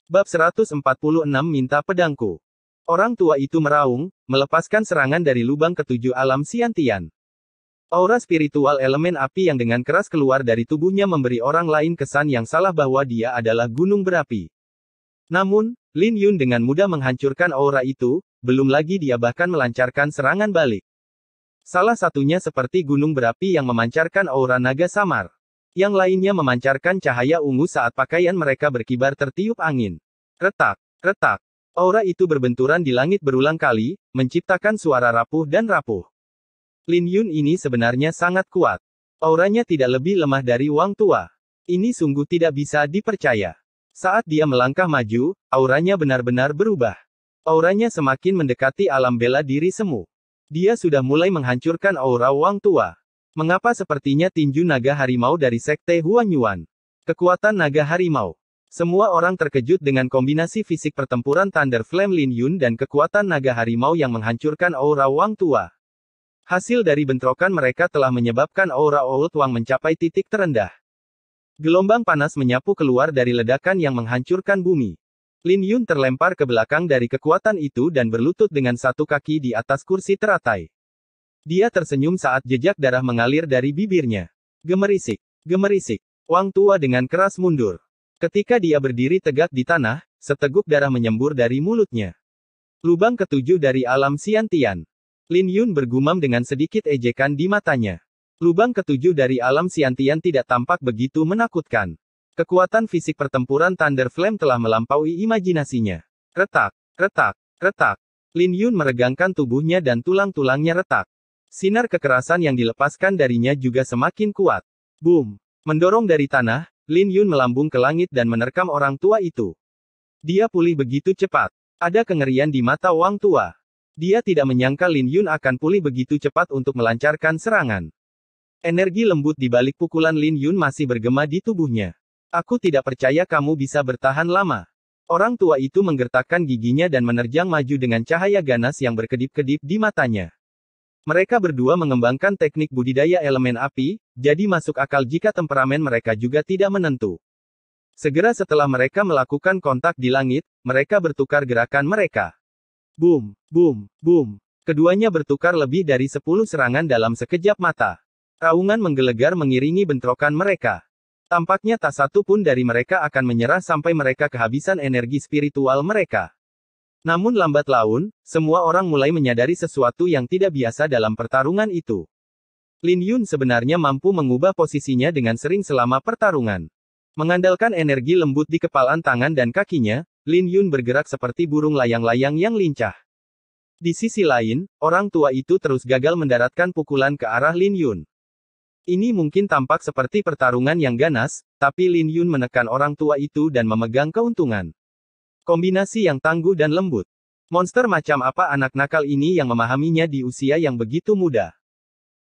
Bab 146 Minta Pedangku. Orang tua itu meraung, melepaskan serangan dari lubang ketujuh alam Xiantian. Aura spiritual elemen api yang dengan keras keluar dari tubuhnya memberi orang lain kesan yang salah bahwa dia adalah gunung berapi. Namun, Lin Yun dengan mudah menghancurkan aura itu, belum lagi dia bahkan melancarkan serangan balik. Salah satunya seperti gunung berapi yang memancarkan aura naga samar. Yang lainnya memancarkan cahaya ungu saat pakaian mereka berkibar tertiup angin. Retak, retak. Aura itu berbenturan di langit berulang kali, menciptakan suara rapuh dan rapuh. Lin Yun ini sebenarnya sangat kuat. Auranya tidak lebih lemah dari Wang Tua. Ini sungguh tidak bisa dipercaya. Saat dia melangkah maju, auranya benar-benar berubah. Auranya semakin mendekati alam bela diri semu. Dia sudah mulai menghancurkan aura Wang Tua. Mengapa sepertinya tinju naga harimau dari sekte Huanyuan? Kekuatan naga harimau. Semua orang terkejut dengan kombinasi fisik pertempuran Thunder Flame Lin Yun dan kekuatan naga harimau yang menghancurkan aura Wang Tua. Hasil dari bentrokan mereka telah menyebabkan aura Old Wang mencapai titik terendah. Gelombang panas menyapu keluar dari ledakan yang menghancurkan bumi. Lin Yun terlempar ke belakang dari kekuatan itu dan berlutut dengan satu kaki di atas kursi teratai. Dia tersenyum saat jejak darah mengalir dari bibirnya. Gemerisik, gemerisik. Wang Tua dengan keras mundur. Ketika dia berdiri tegak di tanah, seteguk darah menyembur dari mulutnya. Lubang ketujuh dari alam Xiantian. Lin Yun bergumam dengan sedikit ejekan di matanya. Lubang ketujuh dari alam Xiantian tidak tampak begitu menakutkan. Kekuatan fisik pertempuran Thunder Flame telah melampaui imajinasinya. Retak, retak, retak. Lin Yun meregangkan tubuhnya dan tulang-tulangnya retak. Sinar kekerasan yang dilepaskan darinya juga semakin kuat. Boom! Mendorong dari tanah, Lin Yun melambung ke langit dan menerkam orang tua itu. Dia pulih begitu cepat. Ada kengerian di mata Wang Tua. Dia tidak menyangka Lin Yun akan pulih begitu cepat untuk melancarkan serangan. Energi lembut di balik pukulan Lin Yun masih bergema di tubuhnya. Aku tidak percaya kamu bisa bertahan lama. Orang tua itu menggertakkan giginya dan menerjang maju dengan cahaya ganas yang berkedip-kedip di matanya. Mereka berdua mengembangkan teknik budidaya elemen api, jadi masuk akal jika temperamen mereka juga tidak menentu. Segera setelah mereka melakukan kontak di langit, mereka bertukar gerakan mereka. Boom, boom, boom. Keduanya bertukar lebih dari 10 serangan dalam sekejap mata. Raungan menggelegar mengiringi bentrokan mereka. Tampaknya tak satu pun dari mereka akan menyerah sampai mereka kehabisan energi spiritual mereka. Namun lambat laun, semua orang mulai menyadari sesuatu yang tidak biasa dalam pertarungan itu. Lin Yun sebenarnya mampu mengubah posisinya dengan sering selama pertarungan. Mengandalkan energi lembut di kepalan tangan dan kakinya, Lin Yun bergerak seperti burung layang-layang yang lincah. Di sisi lain, orang tua itu terus gagal mendaratkan pukulan ke arah Lin Yun. Ini mungkin tampak seperti pertarungan yang ganas, tapi Lin Yun menekan orang tua itu dan memegang keuntungan. Kombinasi yang tangguh dan lembut. Monster macam apa anak nakal ini yang memahaminya di usia yang begitu muda?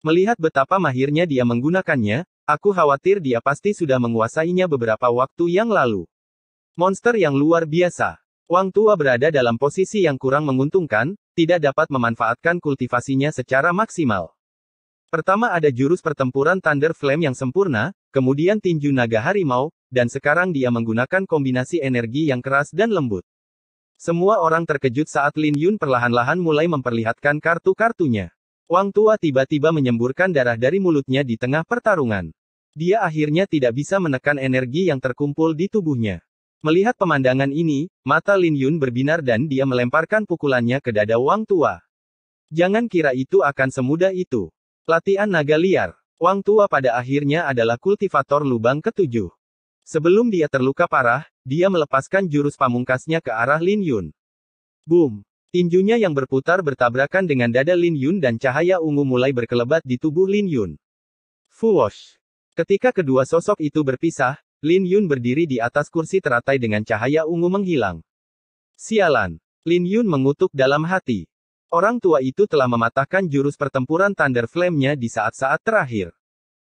Melihat betapa mahirnya dia menggunakannya, aku khawatir dia pasti sudah menguasainya beberapa waktu yang lalu. Monster yang luar biasa. Wang Tua berada dalam posisi yang kurang menguntungkan, tidak dapat memanfaatkan kultivasinya secara maksimal. Pertama ada jurus pertempuran Thunder Flame yang sempurna, kemudian tinju naga harimau, dan sekarang dia menggunakan kombinasi energi yang keras dan lembut. Semua orang terkejut saat Lin Yun perlahan-lahan mulai memperlihatkan kartu-kartunya. Wang Tua tiba-tiba menyemburkan darah dari mulutnya di tengah pertarungan. Dia akhirnya tidak bisa menekan energi yang terkumpul di tubuhnya. Melihat pemandangan ini, mata Lin Yun berbinar dan dia melemparkan pukulannya ke dada Wang Tua. Jangan kira itu akan semudah itu. Latihan naga liar. Wang Tua pada akhirnya adalah kultivator lubang ketujuh. Sebelum dia terluka parah, dia melepaskan jurus pamungkasnya ke arah Lin Yun. Boom! Tinjunya yang berputar bertabrakan dengan dada Lin Yun dan cahaya ungu mulai berkelebat di tubuh Lin Yun. Fuwosh! Ketika kedua sosok itu berpisah, Lin Yun berdiri di atas kursi teratai dengan cahaya ungu menghilang. Sialan! Lin Yun mengutuk dalam hati. Orang tua itu telah mematahkan jurus pertempuran Thunder Flame-nya di saat-saat terakhir.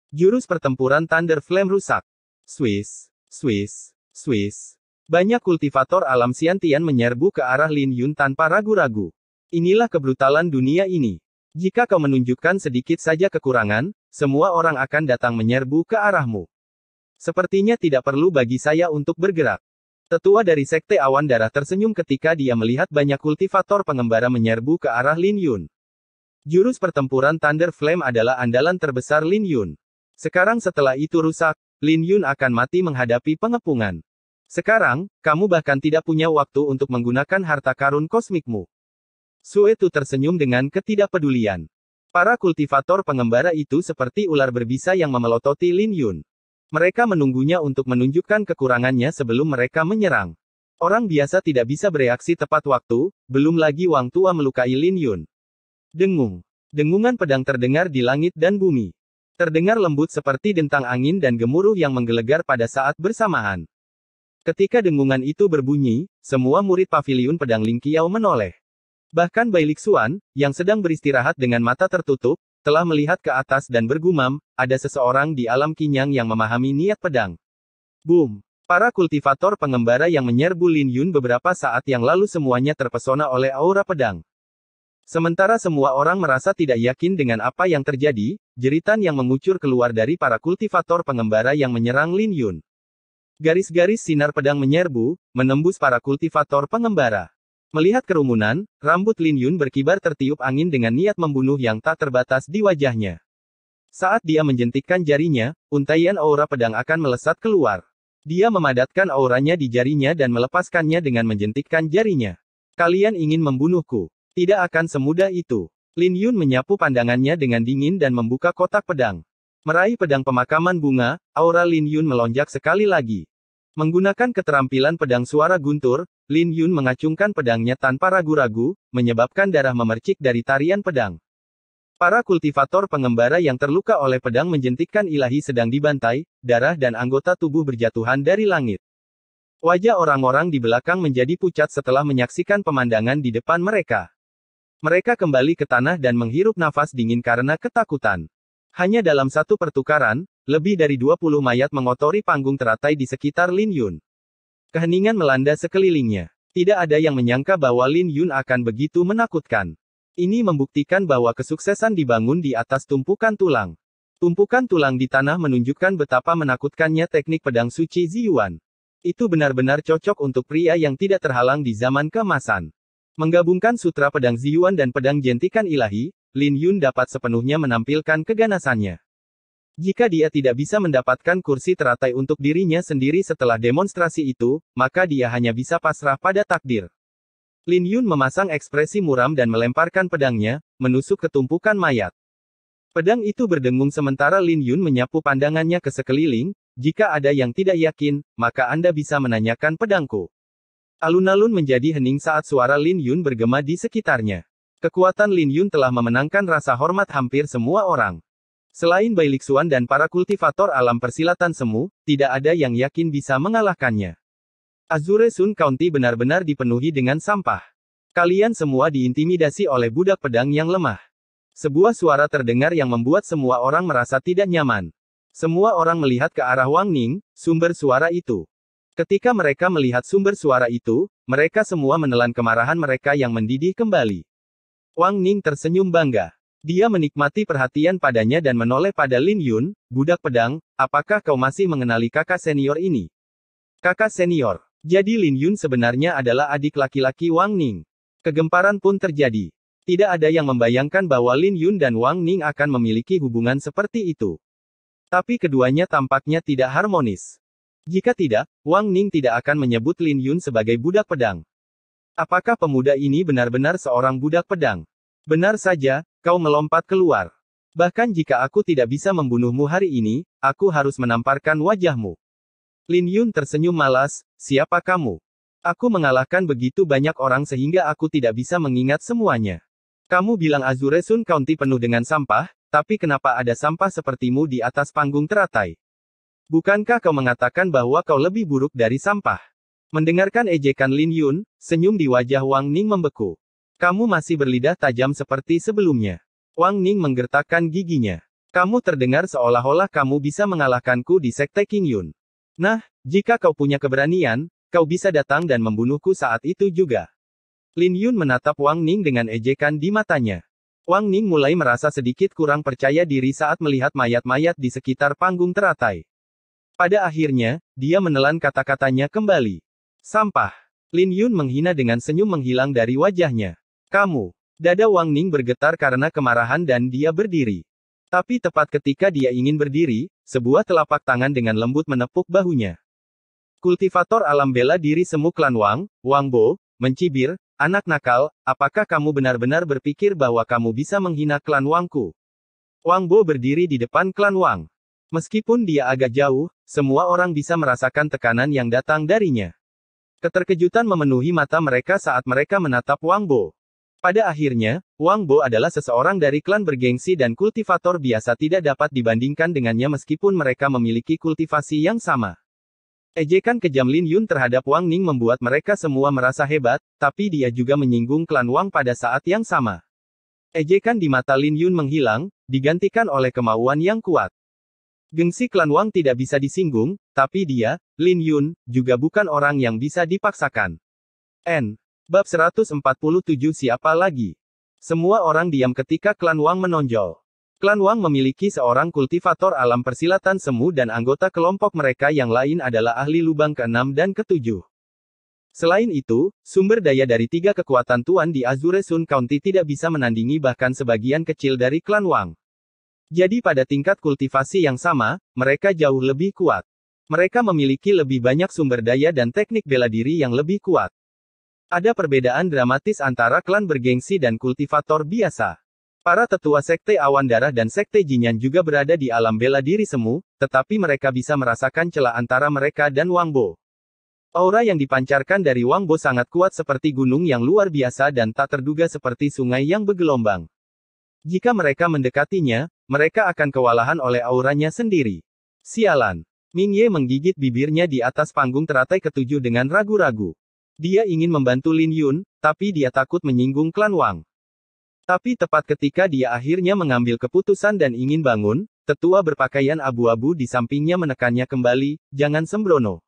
Jurus pertempuran Thunder Flame rusak. Swiss, Swiss, Swiss. Banyak kultivator alam Xiantian menyerbu ke arah Lin Yun tanpa ragu-ragu. Inilah kebrutalan dunia ini. Jika kau menunjukkan sedikit saja kekurangan, semua orang akan datang menyerbu ke arahmu. Sepertinya tidak perlu bagi saya untuk bergerak. Tetua dari Sekte Awan Darah tersenyum ketika dia melihat banyak kultivator pengembara menyerbu ke arah Lin Yun. Jurus pertempuran Thunder Flame adalah andalan terbesar Lin Yun. Sekarang setelah itu rusak, Lin Yun akan mati menghadapi pengepungan. Sekarang, kamu bahkan tidak punya waktu untuk menggunakan harta karun kosmikmu. Suetu tersenyum dengan ketidakpedulian. Para kultivator pengembara itu seperti ular berbisa yang memelototi Lin Yun. Mereka menunggunya untuk menunjukkan kekurangannya sebelum mereka menyerang. Orang biasa tidak bisa bereaksi tepat waktu, belum lagi Wang Tua melukai Lin Yun. Dengung. Dengungan pedang terdengar di langit dan bumi. Terdengar lembut seperti dentang angin dan gemuruh yang menggelegar pada saat bersamaan. Ketika dengungan itu berbunyi, semua murid paviliun pedang Ling Qiao menoleh. Bahkan Bai Lixuan, yang sedang beristirahat dengan mata tertutup, telah melihat ke atas dan bergumam, ada seseorang di alam Qinyang yang memahami niat pedang. Boom! Para kultivator pengembara yang menyerbu Lin Yun beberapa saat yang lalu semuanya terpesona oleh aura pedang. Sementara semua orang merasa tidak yakin dengan apa yang terjadi, jeritan yang mengucur keluar dari para kultivator pengembara yang menyerang Lin Yun. Garis-garis sinar pedang menyerbu, menembus para kultivator pengembara. Melihat kerumunan, rambut Lin Yun berkibar tertiup angin dengan niat membunuh yang tak terbatas di wajahnya. Saat dia menjentikkan jarinya, untaian aura pedang akan melesat keluar. Dia memadatkan auranya di jarinya dan melepaskannya dengan menjentikkan jarinya. Kalian ingin membunuhku? Tidak akan semudah itu. Lin Yun menyapu pandangannya dengan dingin dan membuka kotak pedang. Meraih pedang pemakaman bunga, aura Lin Yun melonjak sekali lagi. Menggunakan keterampilan pedang suara guntur, Lin Yun mengacungkan pedangnya tanpa ragu-ragu, menyebabkan darah memercik dari tarian pedang. Para kultivator pengembara yang terluka oleh pedang menjentikkan ilahi sedang dibantai, darah dan anggota tubuh berjatuhan dari langit. Wajah orang-orang di belakang menjadi pucat setelah menyaksikan pemandangan di depan mereka. Mereka kembali ke tanah dan menghirup nafas dingin karena ketakutan. Hanya dalam satu pertukaran, lebih dari 20 mayat mengotori panggung teratai di sekitar Lin Yun. Keheningan melanda sekelilingnya. Tidak ada yang menyangka bahwa Lin Yun akan begitu menakutkan. Ini membuktikan bahwa kesuksesan dibangun di atas tumpukan tulang. Tumpukan tulang di tanah menunjukkan betapa menakutkannya teknik pedang suci Ziyuan. Itu benar-benar cocok untuk pria yang tidak terhalang di zaman keemasan. Menggabungkan sutra pedang Ziyuan dan pedang jentikan ilahi, Lin Yun dapat sepenuhnya menampilkan keganasannya. Jika dia tidak bisa mendapatkan kursi teratai untuk dirinya sendiri setelah demonstrasi itu, maka dia hanya bisa pasrah pada takdir. Lin Yun memasang ekspresi muram dan melemparkan pedangnya, menusuk ke tumpukan mayat. Pedang itu berdengung sementara Lin Yun menyapu pandangannya ke sekeliling. Jika ada yang tidak yakin, maka Anda bisa menanyakan pedangku. Alun-alun menjadi hening saat suara Lin Yun bergema di sekitarnya. Kekuatan Lin Yun telah memenangkan rasa hormat hampir semua orang. Selain Bai Lixuan dan para kultivator alam persilatan semu, tidak ada yang yakin bisa mengalahkannya. Azure Sun County benar-benar dipenuhi dengan sampah. Kalian semua diintimidasi oleh budak pedang yang lemah. Sebuah suara terdengar yang membuat semua orang merasa tidak nyaman. Semua orang melihat ke arah Wang Ning, sumber suara itu. Ketika mereka melihat sumber suara itu, mereka semua menelan kemarahan mereka yang mendidih kembali. Wang Ning tersenyum bangga. Dia menikmati perhatian padanya dan menoleh pada Lin Yun, budak pedang, apakah kau masih mengenali kakak senior ini? Kakak senior. Jadi Lin Yun sebenarnya adalah adik laki-laki Wang Ning. Kegemparan pun terjadi. Tidak ada yang membayangkan bahwa Lin Yun dan Wang Ning akan memiliki hubungan seperti itu. Tapi keduanya tampaknya tidak harmonis. Jika tidak, Wang Ning tidak akan menyebut Lin Yun sebagai budak pedang. Apakah pemuda ini benar-benar seorang budak pedang? Benar saja, kau melompat keluar. Bahkan jika aku tidak bisa membunuhmu hari ini, aku harus menamparkan wajahmu. Lin Yun tersenyum malas, siapa kamu? Aku mengalahkan begitu banyak orang sehingga aku tidak bisa mengingat semuanya. Kamu bilang Azure Sun County penuh dengan sampah, tapi kenapa ada sampah sepertimu di atas panggung teratai? Bukankah kau mengatakan bahwa kau lebih buruk dari sampah? Mendengarkan ejekan Lin Yun, senyum di wajah Wang Ning membeku. Kamu masih berlidah tajam seperti sebelumnya. Wang Ning menggertakkan giginya. Kamu terdengar seolah-olah kamu bisa mengalahkanku di Sekte King Yun. Nah, jika kau punya keberanian, kau bisa datang dan membunuhku saat itu juga. Lin Yun menatap Wang Ning dengan ejekan di matanya. Wang Ning mulai merasa sedikit kurang percaya diri saat melihat mayat-mayat di sekitar panggung teratai. Pada akhirnya, dia menelan kata-katanya kembali. Sampah. Lin Yun menghina dengan senyum menghilang dari wajahnya. Kamu. Dada Wang Ning bergetar karena kemarahan dan dia berdiri. Tapi tepat ketika dia ingin berdiri, sebuah telapak tangan dengan lembut menepuk bahunya. Kultivator alam bela diri semu klan Wang, Wang Bo, mencibir, anak nakal, apakah kamu benar-benar berpikir bahwa kamu bisa menghina klan Wangku? Wang Bo berdiri di depan klan Wang. Meskipun dia agak jauh, semua orang bisa merasakan tekanan yang datang darinya. Keterkejutan memenuhi mata mereka saat mereka menatap Wang Bo. Pada akhirnya, Wang Bo adalah seseorang dari klan bergengsi dan kultivator biasa tidak dapat dibandingkan dengannya meskipun mereka memiliki kultivasi yang sama. Ejekan kejam Lin Yun terhadap Wang Ning membuat mereka semua merasa hebat, tapi dia juga menyinggung klan Wang pada saat yang sama. Ejekan di mata Lin Yun menghilang, digantikan oleh kemauan yang kuat. Gengsi klan Wang tidak bisa disinggung, tapi dia, Lin Yun, juga bukan orang yang bisa dipaksakan. Bab 147 Siapa lagi? Semua orang diam ketika klan Wang menonjol. Klan Wang memiliki seorang kultivator alam persilatan semu dan anggota kelompok mereka yang lain adalah ahli lubang ke-6 dan ke-7. Selain itu, sumber daya dari 3 kekuatan tuan di Azure Sun County tidak bisa menandingi bahkan sebagian kecil dari klan Wang. Jadi pada tingkat kultivasi yang sama, mereka jauh lebih kuat. Mereka memiliki lebih banyak sumber daya dan teknik bela diri yang lebih kuat. Ada perbedaan dramatis antara klan bergengsi dan kultivator biasa. Para tetua sekte awan darah dan sekte Jinyan juga berada di alam bela diri semu, tetapi mereka bisa merasakan celah antara mereka dan Wang Bo. Aura yang dipancarkan dari Wang Bo sangat kuat seperti gunung yang luar biasa dan tak terduga seperti sungai yang bergelombang. Jika mereka mendekatinya, mereka akan kewalahan oleh auranya sendiri. Sialan. Ming Ye menggigit bibirnya di atas panggung teratai ke-7 dengan ragu-ragu. Dia ingin membantu Lin Yun, tapi dia takut menyinggung klan Wang. Tapi tepat ketika dia akhirnya mengambil keputusan dan ingin bangun, tetua berpakaian abu-abu di sampingnya menekannya kembali, jangan sembrono.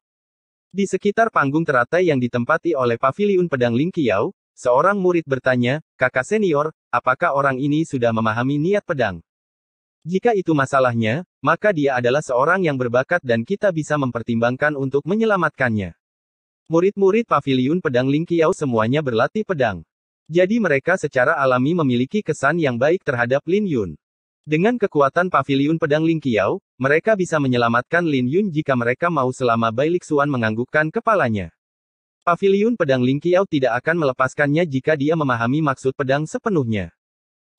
Di sekitar panggung teratai yang ditempati oleh paviliun pedang Ling Qiao, seorang murid bertanya, kakak senior, apakah orang ini sudah memahami niat pedang? Jika itu masalahnya, maka dia adalah seorang yang berbakat dan kita bisa mempertimbangkan untuk menyelamatkannya. Murid-murid paviliun pedang Ling Qiao semuanya berlatih pedang. Jadi mereka secara alami memiliki kesan yang baik terhadap Lin Yun. Dengan kekuatan paviliun pedang Ling Qiao, mereka bisa menyelamatkan Lin Yun jika mereka mau selama Bai Lixuan menganggukkan kepalanya. Paviliun pedang Ling Qiao tidak akan melepaskannya jika dia memahami maksud pedang sepenuhnya.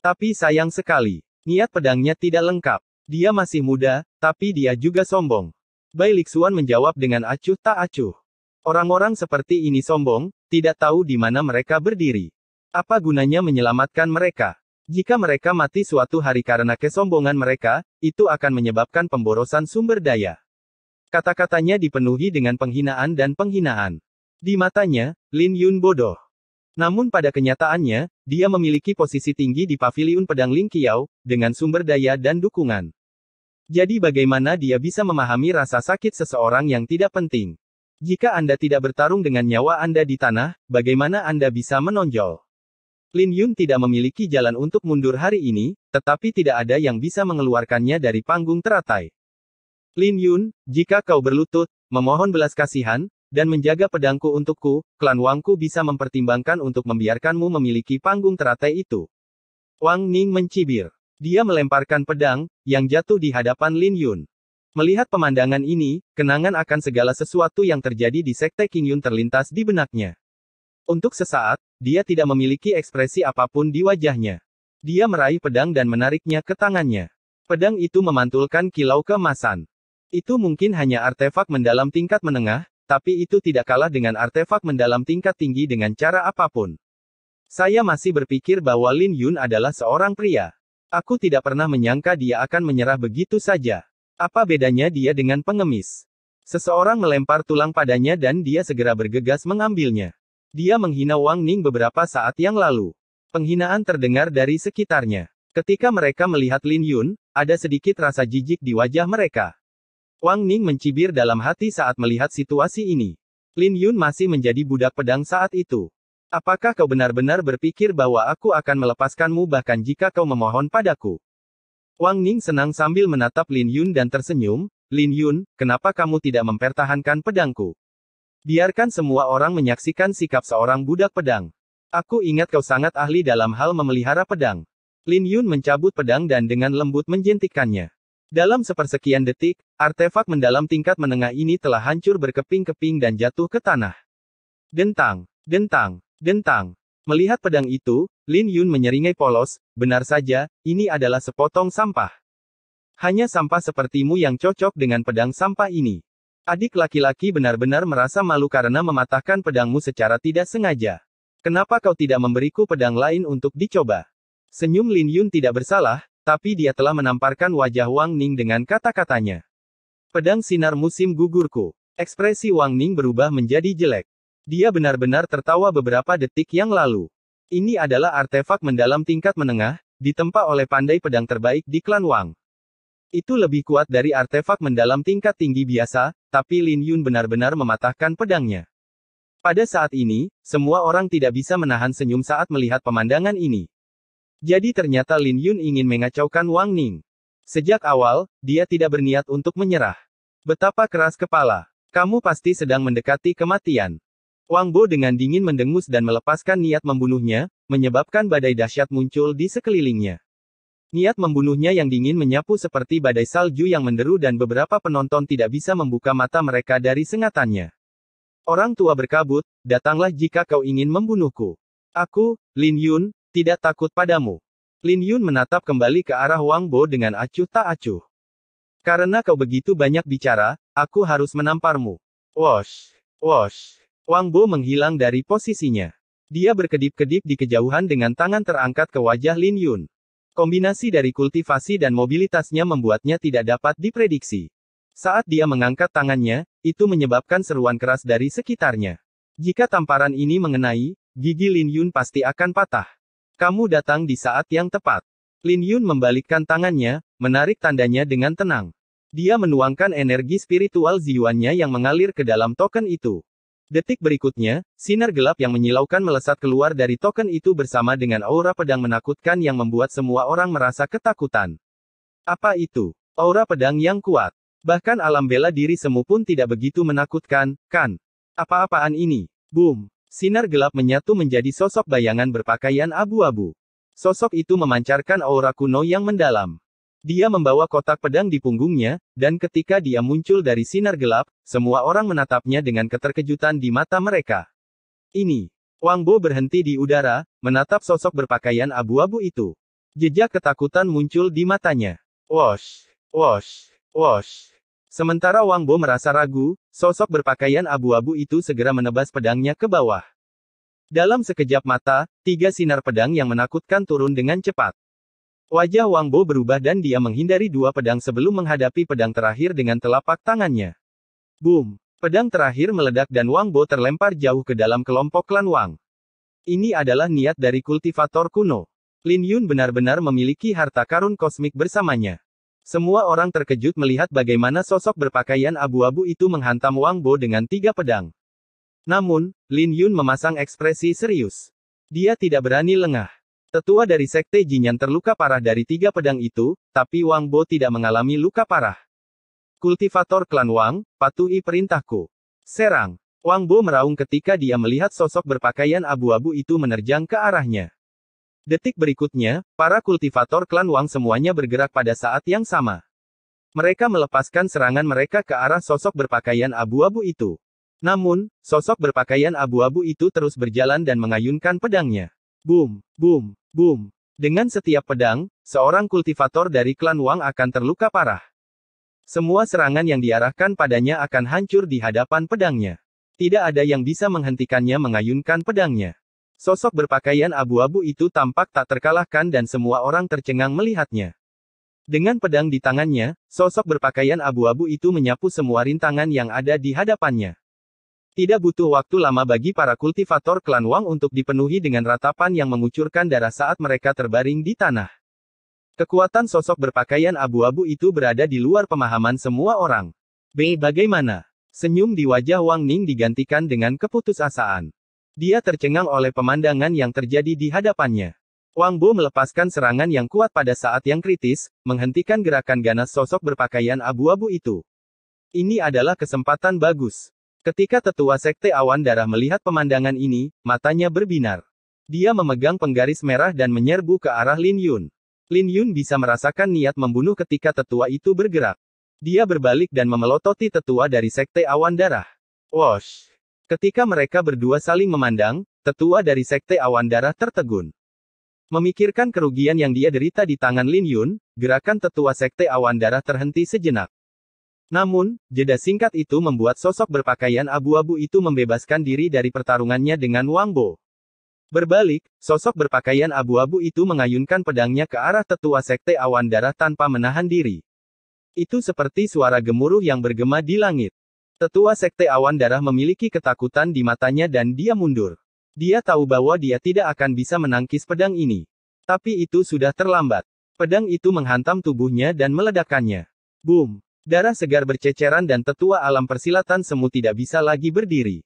Tapi sayang sekali, niat pedangnya tidak lengkap. Dia masih muda, tapi dia juga sombong. Bai Lixuan menjawab dengan acuh tak acuh. Orang-orang seperti ini sombong, tidak tahu di mana mereka berdiri. Apa gunanya menyelamatkan mereka? Jika mereka mati suatu hari karena kesombongan mereka, itu akan menyebabkan pemborosan sumber daya. Kata-katanya dipenuhi dengan penghinaan dan penghinaan. Di matanya, Lin Yun bodoh. Namun pada kenyataannya, dia memiliki posisi tinggi di paviliun pedang Ling Qiao, dengan sumber daya dan dukungan. Jadi bagaimana dia bisa memahami rasa sakit seseorang yang tidak penting? Jika Anda tidak bertarung dengan nyawa Anda di tanah, bagaimana Anda bisa menonjol? Lin Yun tidak memiliki jalan untuk mundur hari ini, tetapi tidak ada yang bisa mengeluarkannya dari panggung teratai. Lin Yun, jika kau berlutut, memohon belas kasihan, dan menjaga pedangku untukku, klan Wangku bisa mempertimbangkan untuk membiarkanmu memiliki panggung teratai itu. Wang Ning mencibir. Dia melemparkan pedang, yang jatuh di hadapan Lin Yun. Melihat pemandangan ini, kenangan akan segala sesuatu yang terjadi di Sekte King Yun terlintas di benaknya. Untuk sesaat, dia tidak memiliki ekspresi apapun di wajahnya. Dia meraih pedang dan menariknya ke tangannya. Pedang itu memantulkan kilau keemasan. Itu mungkin hanya artefak mendalam tingkat menengah, tapi itu tidak kalah dengan artefak mendalam tingkat tinggi dengan cara apapun. Saya masih berpikir bahwa Lin Yun adalah seorang pria. Aku tidak pernah menyangka dia akan menyerah begitu saja. Apa bedanya dia dengan pengemis? Seseorang melempar tulang padanya dan dia segera bergegas mengambilnya. Dia menghina Wang Ning beberapa saat yang lalu. Penghinaan terdengar dari sekitarnya. Ketika mereka melihat Lin Yun, ada sedikit rasa jijik di wajah mereka. Wang Ning mencibir dalam hati saat melihat situasi ini. Lin Yun masih menjadi budak pedang saat itu. Apakah kau benar-benar berpikir bahwa aku akan melepaskanmu bahkan jika kau memohon padaku? Wang Ning senang sambil menatap Lin Yun dan tersenyum. Lin Yun, kenapa kamu tidak mempertahankan pedangku? Biarkan semua orang menyaksikan sikap seorang budak pedang. Aku ingat kau sangat ahli dalam hal memelihara pedang. Lin Yun mencabut pedang dan dengan lembut menjentikkannya. Dalam sepersekian detik, artefak mendalam tingkat menengah ini telah hancur berkeping-keping dan jatuh ke tanah. Dentang, dentang, dentang. Melihat pedang itu, Lin Yun menyeringai polos, benar saja, ini adalah sepotong sampah. Hanya sampah sepertimu yang cocok dengan pedang sampah ini. Adik laki-laki benar-benar merasa malu karena mematahkan pedangmu secara tidak sengaja. Kenapa kau tidak memberiku pedang lain untuk dicoba? Senyum Lin Yun tidak bersalah, tapi dia telah menamparkan wajah Wang Ning dengan kata-katanya. Pedang sinar musim gugurku. Ekspresi Wang Ning berubah menjadi jelek. Dia benar-benar tertawa beberapa detik yang lalu. Ini adalah artefak mendalam tingkat menengah, ditempa oleh pandai pedang terbaik di klan Wang. Itu lebih kuat dari artefak mendalam tingkat tinggi biasa, tapi Lin Yun benar-benar mematahkan pedangnya. Pada saat ini, semua orang tidak bisa menahan senyum saat melihat pemandangan ini. Jadi ternyata Lin Yun ingin mengacaukan Wang Ning. Sejak awal, dia tidak berniat untuk menyerah. Betapa keras kepala. Kamu pasti sedang mendekati kematian. Wang Bo dengan dingin mendengus dan melepaskan niat membunuhnya, menyebabkan badai dahsyat muncul di sekelilingnya. Niat membunuhnya yang dingin menyapu seperti badai salju yang menderu dan beberapa penonton tidak bisa membuka mata mereka dari sengatannya. Orang tua berkabut, datanglah jika kau ingin membunuhku. Aku, Lin Yun, tidak takut padamu. Lin Yun menatap kembali ke arah Wang Bo dengan acuh tak acuh. Karena kau begitu banyak bicara, aku harus menamparmu. Wosh, wosh. Wang Bo menghilang dari posisinya. Dia berkedip-kedip di kejauhan dengan tangan terangkat ke wajah Lin Yun. Kombinasi dari kultivasi dan mobilitasnya membuatnya tidak dapat diprediksi. Saat dia mengangkat tangannya, itu menyebabkan seruan keras dari sekitarnya. Jika tamparan ini mengenai, gigi Lin Yun pasti akan patah. Kamu datang di saat yang tepat. Lin Yun membalikkan tangannya, menarik tandanya dengan tenang. Dia menuangkan energi spiritual Ziyuannya yang mengalir ke dalam token itu. Detik berikutnya, sinar gelap yang menyilaukan melesat keluar dari token itu bersama dengan aura pedang menakutkan yang membuat semua orang merasa ketakutan. Apa itu? Aura pedang yang kuat. Bahkan alam bela diri semu pun tidak begitu menakutkan, kan? Apa-apaan ini? Boom! Sinar gelap menyatu menjadi sosok bayangan berpakaian abu-abu. Sosok itu memancarkan aura kuno yang mendalam. Dia membawa kotak pedang di punggungnya, dan ketika dia muncul dari sinar gelap, semua orang menatapnya dengan keterkejutan di mata mereka. Ini. Wang Bo berhenti di udara, menatap sosok berpakaian abu-abu itu. Jejak ketakutan muncul di matanya. Wosh, wosh, wosh. Sementara Wang Bo merasa ragu, sosok berpakaian abu-abu itu segera menebas pedangnya ke bawah. Dalam sekejap mata, 3 sinar pedang yang menakutkan turun dengan cepat. Wajah Wang Bo berubah dan dia menghindari 2 pedang sebelum menghadapi pedang terakhir dengan telapak tangannya. Boom! Pedang terakhir meledak dan Wang Bo terlempar jauh ke dalam kelompok klan Wang. Ini adalah niat dari kultivator kuno. Lin Yun benar-benar memiliki harta karun kosmik bersamanya. Semua orang terkejut melihat bagaimana sosok berpakaian abu-abu itu menghantam Wang Bo dengan 3 pedang. Namun, Lin Yun memasang ekspresi serius. Dia tidak berani lengah. Tetua dari Sekte Jinyan terluka parah dari 3 pedang itu, tapi Wang Bo tidak mengalami luka parah. Kultivator klan Wang, patuhi perintahku. Serang. Wang Bo meraung ketika dia melihat sosok berpakaian abu-abu itu menerjang ke arahnya. Detik berikutnya, para kultivator klan Wang semuanya bergerak pada saat yang sama. Mereka melepaskan serangan mereka ke arah sosok berpakaian abu-abu itu. Namun, sosok berpakaian abu-abu itu terus berjalan dan mengayunkan pedangnya. Boom, boom, boom. Dengan setiap pedang, seorang kultivator dari klan Wang akan terluka parah. Semua serangan yang diarahkan padanya akan hancur di hadapan pedangnya. Tidak ada yang bisa menghentikannya mengayunkan pedangnya. Sosok berpakaian abu-abu itu tampak tak terkalahkan dan semua orang tercengang melihatnya. Dengan pedang di tangannya, sosok berpakaian abu-abu itu menyapu semua rintangan yang ada di hadapannya. Tidak butuh waktu lama bagi para kultivator klan Wang untuk dipenuhi dengan ratapan yang mengucurkan darah saat mereka terbaring di tanah. Kekuatan sosok berpakaian abu-abu itu berada di luar pemahaman semua orang. Bagaimana? Senyum di wajah Wang Ning digantikan dengan keputusasaan. Dia tercengang oleh pemandangan yang terjadi di hadapannya. Wang Bo melepaskan serangan yang kuat pada saat yang kritis, menghentikan gerakan ganas sosok berpakaian abu-abu itu. Ini adalah kesempatan bagus. Ketika tetua Sekte Awan Darah melihat pemandangan ini, matanya berbinar. Dia memegang penggaris merah dan menyerbu ke arah Lin Yun. Lin Yun bisa merasakan niat membunuh ketika tetua itu bergerak. Dia berbalik dan memelototi tetua dari Sekte Awan Darah. Wosh! Ketika mereka berdua saling memandang, tetua dari Sekte Awan Darah tertegun. Memikirkan kerugian yang dia derita di tangan Lin Yun, gerakan tetua Sekte Awan Darah terhenti sejenak. Namun, jeda singkat itu membuat sosok berpakaian abu-abu itu membebaskan diri dari pertarungannya dengan Wang Bo. Berbalik, sosok berpakaian abu-abu itu mengayunkan pedangnya ke arah tetua Sekte Awan Darah tanpa menahan diri. Itu seperti suara gemuruh yang bergema di langit. Tetua Sekte Awan Darah memiliki ketakutan di matanya dan dia mundur. Dia tahu bahwa dia tidak akan bisa menangkis pedang ini. Tapi itu sudah terlambat. Pedang itu menghantam tubuhnya dan meledakkannya. Boom! Darah segar berceceran dan tetua alam persilatan semu tidak bisa lagi berdiri.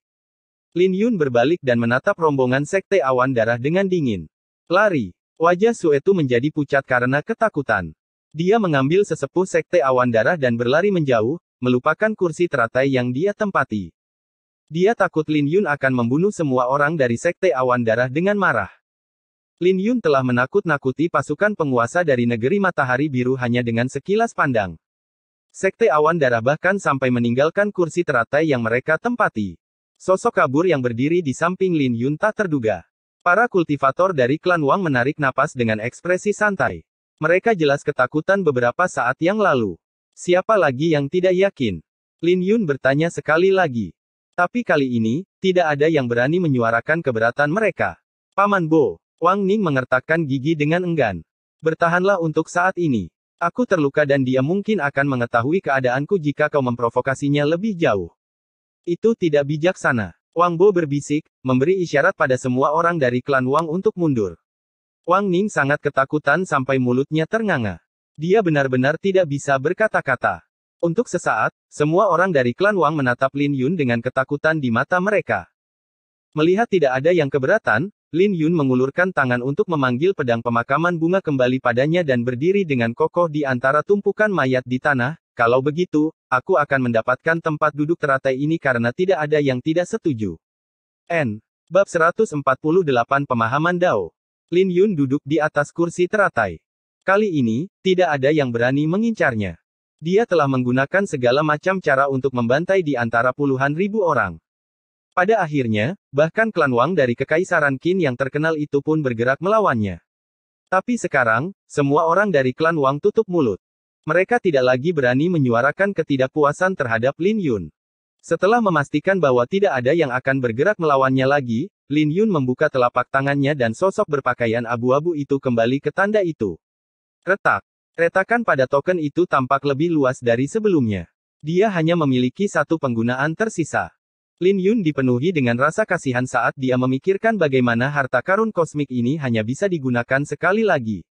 Lin Yun berbalik dan menatap rombongan Sekte Awan Darah dengan dingin. Lari. Wajah Suetu menjadi pucat karena ketakutan. Dia mengambil sesepuh Sekte Awan Darah dan berlari menjauh, melupakan kursi teratai yang dia tempati. Dia takut Lin Yun akan membunuh semua orang dari Sekte Awan Darah dengan marah. Lin Yun telah menakut-nakuti pasukan penguasa dari negeri Matahari Biru hanya dengan sekilas pandang. Sekte Awan Darah bahkan sampai meninggalkan kursi teratai yang mereka tempati. Sosok kabur yang berdiri di samping Lin Yun tak terduga. Para kultivator dari klan Wang menarik napas dengan ekspresi santai. Mereka jelas ketakutan beberapa saat yang lalu. Siapa lagi yang tidak yakin? Lin Yun bertanya sekali lagi. Tapi kali ini, tidak ada yang berani menyuarakan keberatan mereka. Paman Bo, Wang Ning mengertakkan gigi dengan enggan. Bertahanlah untuk saat ini. Aku terluka dan dia mungkin akan mengetahui keadaanku jika kau memprovokasinya lebih jauh. Itu tidak bijaksana. Wang Bo berbisik, memberi isyarat pada semua orang dari klan Wang untuk mundur. Wang Ning sangat ketakutan sampai mulutnya ternganga. Dia benar-benar tidak bisa berkata-kata. Untuk sesaat, semua orang dari klan Wang menatap Lin Yun dengan ketakutan di mata mereka. Melihat tidak ada yang keberatan, Lin Yun mengulurkan tangan untuk memanggil pedang pemakaman bunga kembali padanya dan berdiri dengan kokoh di antara tumpukan mayat di tanah. Kalau begitu, aku akan mendapatkan tempat duduk teratai ini karena tidak ada yang tidak setuju. Bab 148 Pemahaman Dao. Lin Yun duduk di atas kursi teratai. Kali ini, tidak ada yang berani mengincarnya. Dia telah menggunakan segala macam cara untuk membantai di antara puluhan ribu orang. Pada akhirnya, bahkan klan Wang dari Kekaisaran Qin yang terkenal itu pun bergerak melawannya. Tapi sekarang, semua orang dari klan Wang tutup mulut. Mereka tidak lagi berani menyuarakan ketidakpuasan terhadap Lin Yun. Setelah memastikan bahwa tidak ada yang akan bergerak melawannya lagi, Lin Yun membuka telapak tangannya dan sosok berpakaian abu-abu itu kembali ke tanda itu. Retak. Retakan pada token itu tampak lebih luas dari sebelumnya. Dia hanya memiliki satu penggunaan tersisa. Lin Yun dipenuhi dengan rasa kasihan saat dia memikirkan bagaimana harta karun kosmik ini hanya bisa digunakan sekali lagi.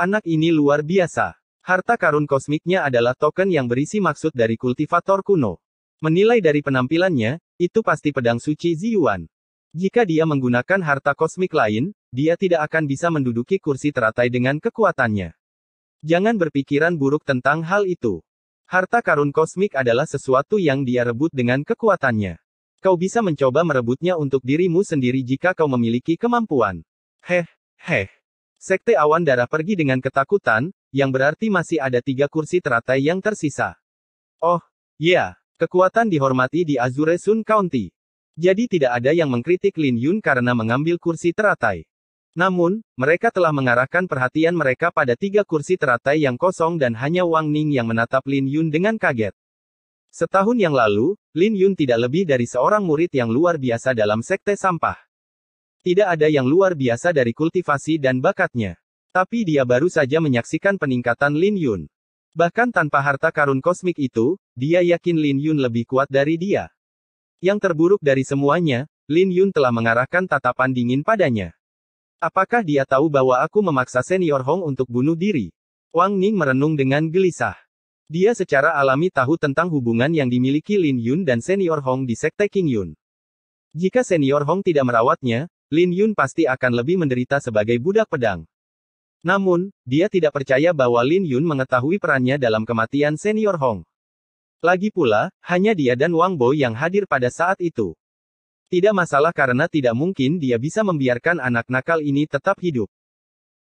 Anak ini luar biasa. Harta karun kosmiknya adalah token yang berisi maksud dari kultivator kuno. Menilai dari penampilannya, itu pasti pedang suci Ziyuan. Jika dia menggunakan harta kosmik lain, dia tidak akan bisa menduduki kursi teratai dengan kekuatannya. Jangan berpikiran buruk tentang hal itu. Harta karun kosmik adalah sesuatu yang dia rebut dengan kekuatannya. Kau bisa mencoba merebutnya untuk dirimu sendiri jika kau memiliki kemampuan. Sekte Awan Darah pergi dengan ketakutan, yang berarti masih ada 3 kursi teratai yang tersisa. Oh, ya, kekuatan dihormati di Azure Sun County. Jadi tidak ada yang mengkritik Lin Yun karena mengambil kursi teratai. Namun, mereka telah mengarahkan perhatian mereka pada 3 kursi teratai yang kosong dan hanya Wang Ning yang menatap Lin Yun dengan kaget. Setahun yang lalu, Lin Yun tidak lebih dari seorang murid yang luar biasa dalam sekte sampah. Tidak ada yang luar biasa dari kultivasi dan bakatnya. Tapi dia baru saja menyaksikan peningkatan Lin Yun. Bahkan tanpa harta karun kosmik itu, dia yakin Lin Yun lebih kuat dari dia. Yang terburuk dari semuanya, Lin Yun telah mengarahkan tatapan dingin padanya. Apakah dia tahu bahwa aku memaksa senior Hong untuk bunuh diri? Wang Ning merenung dengan gelisah. Dia secara alami tahu tentang hubungan yang dimiliki Lin Yun dan senior Hong di sekte King Yun. Jika senior Hong tidak merawatnya, Lin Yun pasti akan lebih menderita sebagai budak pedang. Namun, dia tidak percaya bahwa Lin Yun mengetahui perannya dalam kematian senior Hong. Lagi pula, hanya dia dan Wang Bo yang hadir pada saat itu. Tidak masalah karena tidak mungkin dia bisa membiarkan anak nakal ini tetap hidup.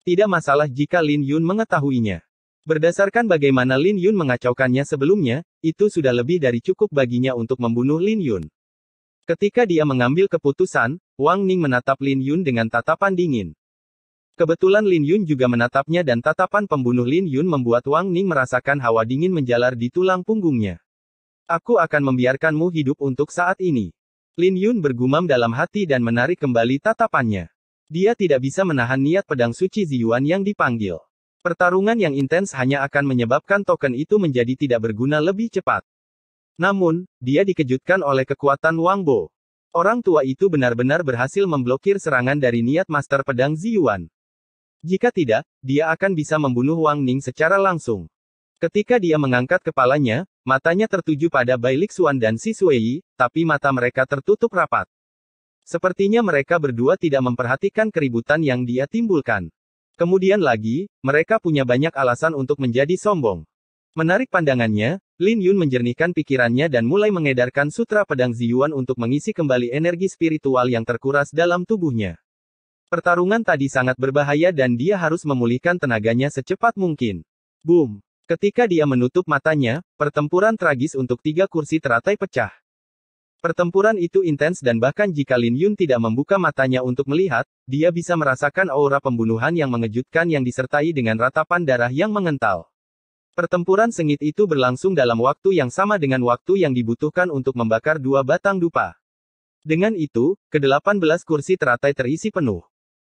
Tidak masalah jika Lin Yun mengetahuinya. Berdasarkan bagaimana Lin Yun mengacaukannya sebelumnya, itu sudah lebih dari cukup baginya untuk membunuh Lin Yun. Ketika dia mengambil keputusan, Wang Ning menatap Lin Yun dengan tatapan dingin. Kebetulan Lin Yun juga menatapnya dan tatapan pembunuh Lin Yun membuat Wang Ning merasakan hawa dingin menjalar di tulang punggungnya. Aku akan membiarkanmu hidup untuk saat ini. Lin Yun bergumam dalam hati dan menarik kembali tatapannya. Dia tidak bisa menahan niat pedang suci Ziyuan yang dipanggil. Pertarungan yang intens hanya akan menyebabkan token itu menjadi tidak berguna lebih cepat. Namun, dia dikejutkan oleh kekuatan Wang Bo. Orang tua itu benar-benar berhasil memblokir serangan dari niat Master Pedang Ziyuan. Jika tidak, dia akan bisa membunuh Wang Ning secara langsung. Ketika dia mengangkat kepalanya, matanya tertuju pada Bai Lixuan dan Si Suei, tapi mata mereka tertutup rapat. Sepertinya mereka berdua tidak memperhatikan keributan yang dia timbulkan. Kemudian lagi, mereka punya banyak alasan untuk menjadi sombong. Menarik pandangannya, Lin Yun menjernihkan pikirannya dan mulai mengedarkan sutra pedang Ziyuan untuk mengisi kembali energi spiritual yang terkuras dalam tubuhnya. Pertarungan tadi sangat berbahaya dan dia harus memulihkan tenaganya secepat mungkin. Boom! Ketika dia menutup matanya, pertempuran tragis untuk 3 kursi teratai pecah. Pertempuran itu intens dan bahkan jika Lin Yun tidak membuka matanya untuk melihat, dia bisa merasakan aura pembunuhan yang mengejutkan yang disertai dengan ratapan darah yang mengental. Pertempuran sengit itu berlangsung dalam waktu yang sama dengan waktu yang dibutuhkan untuk membakar 2 batang dupa. Dengan itu, ke-18 kursi teratai terisi penuh.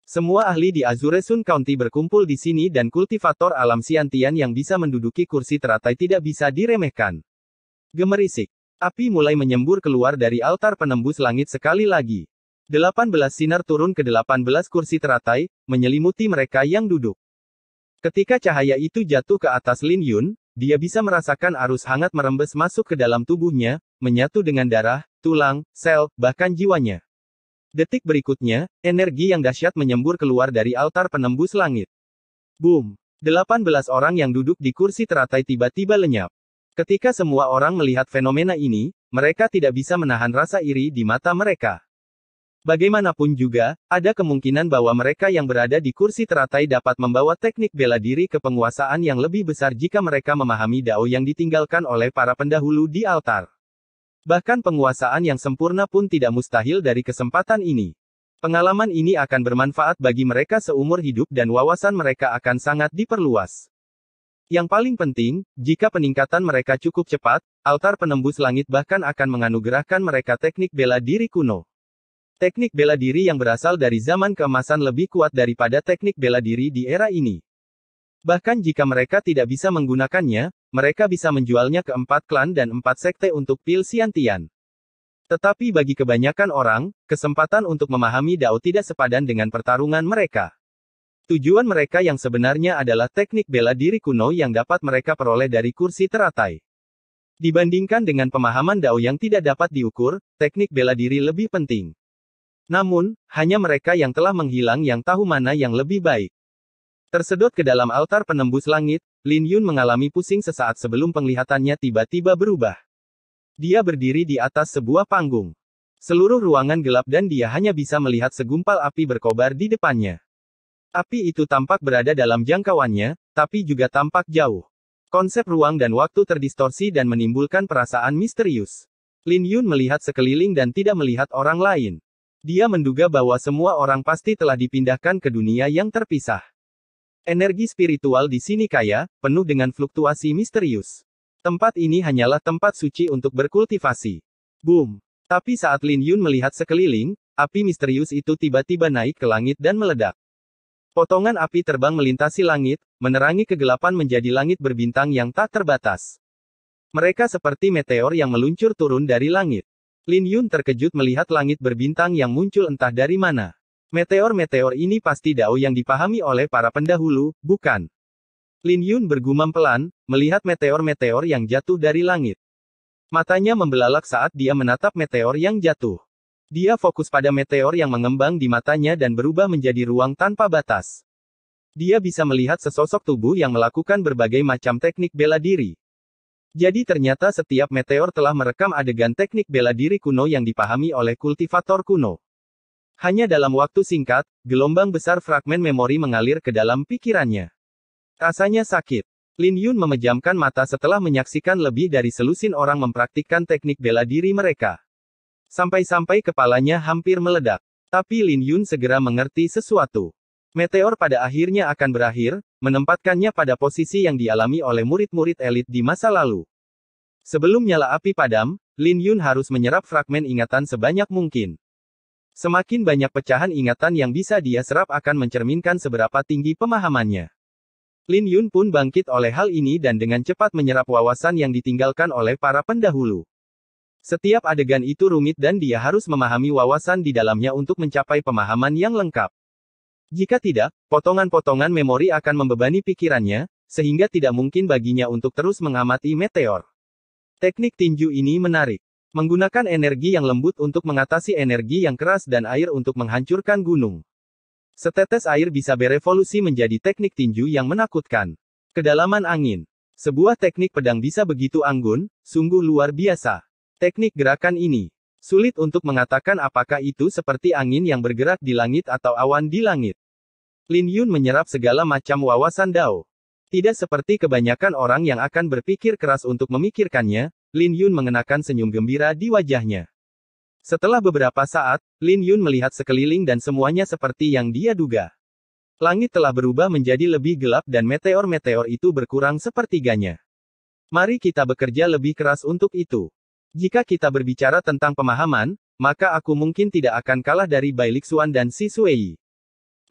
Semua ahli di Azure Sun County berkumpul di sini dan kultivator alam Xiantian yang bisa menduduki kursi teratai tidak bisa diremehkan. Gemerisik. Api mulai menyembur keluar dari altar penembus langit sekali lagi. 18 sinar turun ke 18 kursi teratai, menyelimuti mereka yang duduk. Ketika cahaya itu jatuh ke atas Lin Yun, dia bisa merasakan arus hangat merembes masuk ke dalam tubuhnya, menyatu dengan darah, tulang, sel, bahkan jiwanya. Detik berikutnya, energi yang dahsyat menyembur keluar dari altar penembus langit. Boom! 18 orang yang duduk di kursi teratai tiba-tiba lenyap. Ketika semua orang melihat fenomena ini, mereka tidak bisa menahan rasa iri di mata mereka. Bagaimanapun juga, ada kemungkinan bahwa mereka yang berada di kursi teratai dapat membawa teknik bela diri ke penguasaan yang lebih besar jika mereka memahami dao yang ditinggalkan oleh para pendahulu di altar. Bahkan penguasaan yang sempurna pun tidak mustahil dari kesempatan ini. Pengalaman ini akan bermanfaat bagi mereka seumur hidup dan wawasan mereka akan sangat diperluas. Yang paling penting, jika peningkatan mereka cukup cepat, altar penembus langit bahkan akan menganugerahkan mereka teknik bela diri kuno. Teknik bela diri yang berasal dari zaman keemasan lebih kuat daripada teknik bela diri di era ini. Bahkan jika mereka tidak bisa menggunakannya, mereka bisa menjualnya ke 4 klan dan 4 sekte untuk pil Xiantian. Tetapi bagi kebanyakan orang, kesempatan untuk memahami dao tidak sepadan dengan pertarungan mereka. Tujuan mereka yang sebenarnya adalah teknik bela diri kuno yang dapat mereka peroleh dari kursi teratai. Dibandingkan dengan pemahaman dao yang tidak dapat diukur, teknik bela diri lebih penting. Namun, hanya mereka yang telah menghilang yang tahu mana yang lebih baik. Tersedot ke dalam altar penembus langit, Lin Yun mengalami pusing sesaat sebelum penglihatannya tiba-tiba berubah. Dia berdiri di atas sebuah panggung. Seluruh ruangan gelap dan dia hanya bisa melihat segumpal api berkobar di depannya. Api itu tampak berada dalam jangkauannya, tapi juga tampak jauh. Konsep ruang dan waktu terdistorsi dan menimbulkan perasaan misterius. Lin Yun melihat sekeliling dan tidak melihat orang lain. Dia menduga bahwa semua orang pasti telah dipindahkan ke dunia yang terpisah. Energi spiritual di sini kaya, penuh dengan fluktuasi misterius. Tempat ini hanyalah tempat suci untuk berkultivasi. Boom! Tapi saat Lin Yun melihat sekeliling, api misterius itu tiba-tiba naik ke langit dan meledak. Potongan api terbang melintasi langit, menerangi kegelapan menjadi langit berbintang yang tak terbatas. Mereka seperti meteor yang meluncur turun dari langit. Lin Yun terkejut melihat langit berbintang yang muncul entah dari mana. Meteor-meteor ini pasti dao yang dipahami oleh para pendahulu, bukan? Lin Yun bergumam pelan, melihat meteor-meteor yang jatuh dari langit. Matanya membelalak saat dia menatap meteor yang jatuh. Dia fokus pada meteor yang mengembang di matanya dan berubah menjadi ruang tanpa batas. Dia bisa melihat sesosok tubuh yang melakukan berbagai macam teknik bela diri. Jadi ternyata setiap meteor telah merekam adegan teknik bela diri kuno yang dipahami oleh kultivator kuno. Hanya dalam waktu singkat, gelombang besar fragmen memori mengalir ke dalam pikirannya. Rasanya sakit. Lin Yun memejamkan mata setelah menyaksikan lebih dari selusin orang mempraktikkan teknik bela diri mereka. Sampai-sampai kepalanya hampir meledak. Tapi Lin Yun segera mengerti sesuatu. Meteor pada akhirnya akan berakhir, menempatkannya pada posisi yang dialami oleh murid-murid elit di masa lalu. Sebelum nyala api padam, Lin Yun harus menyerap fragmen ingatan sebanyak mungkin. Semakin banyak pecahan ingatan yang bisa dia serap akan mencerminkan seberapa tinggi pemahamannya. Lin Yun pun bangkit oleh hal ini dan dengan cepat menyerap wawasan yang ditinggalkan oleh para pendahulu. Setiap adegan itu rumit dan dia harus memahami wawasan di dalamnya untuk mencapai pemahaman yang lengkap. Jika tidak, potongan-potongan memori akan membebani pikirannya, sehingga tidak mungkin baginya untuk terus mengamati meteor. Teknik tinju ini menarik. Menggunakan energi yang lembut untuk mengatasi energi yang keras dan air untuk menghancurkan gunung. Setetes air bisa berevolusi menjadi teknik tinju yang menakutkan. Kedalaman angin. Sebuah teknik pedang bisa begitu anggun, sungguh luar biasa. Teknik gerakan ini sulit untuk mengatakan apakah itu seperti angin yang bergerak di langit atau awan di langit. Lin Yun menyerap segala macam wawasan Dao. Tidak seperti kebanyakan orang yang akan berpikir keras untuk memikirkannya, Lin Yun mengenakan senyum gembira di wajahnya. Setelah beberapa saat, Lin Yun melihat sekeliling dan semuanya seperti yang dia duga. Langit telah berubah menjadi lebih gelap dan meteor-meteor itu berkurang sepertiganya. Mari kita bekerja lebih keras untuk itu. Jika kita berbicara tentang pemahaman, maka aku mungkin tidak akan kalah dari Bai Lixuan dan Shi Suei.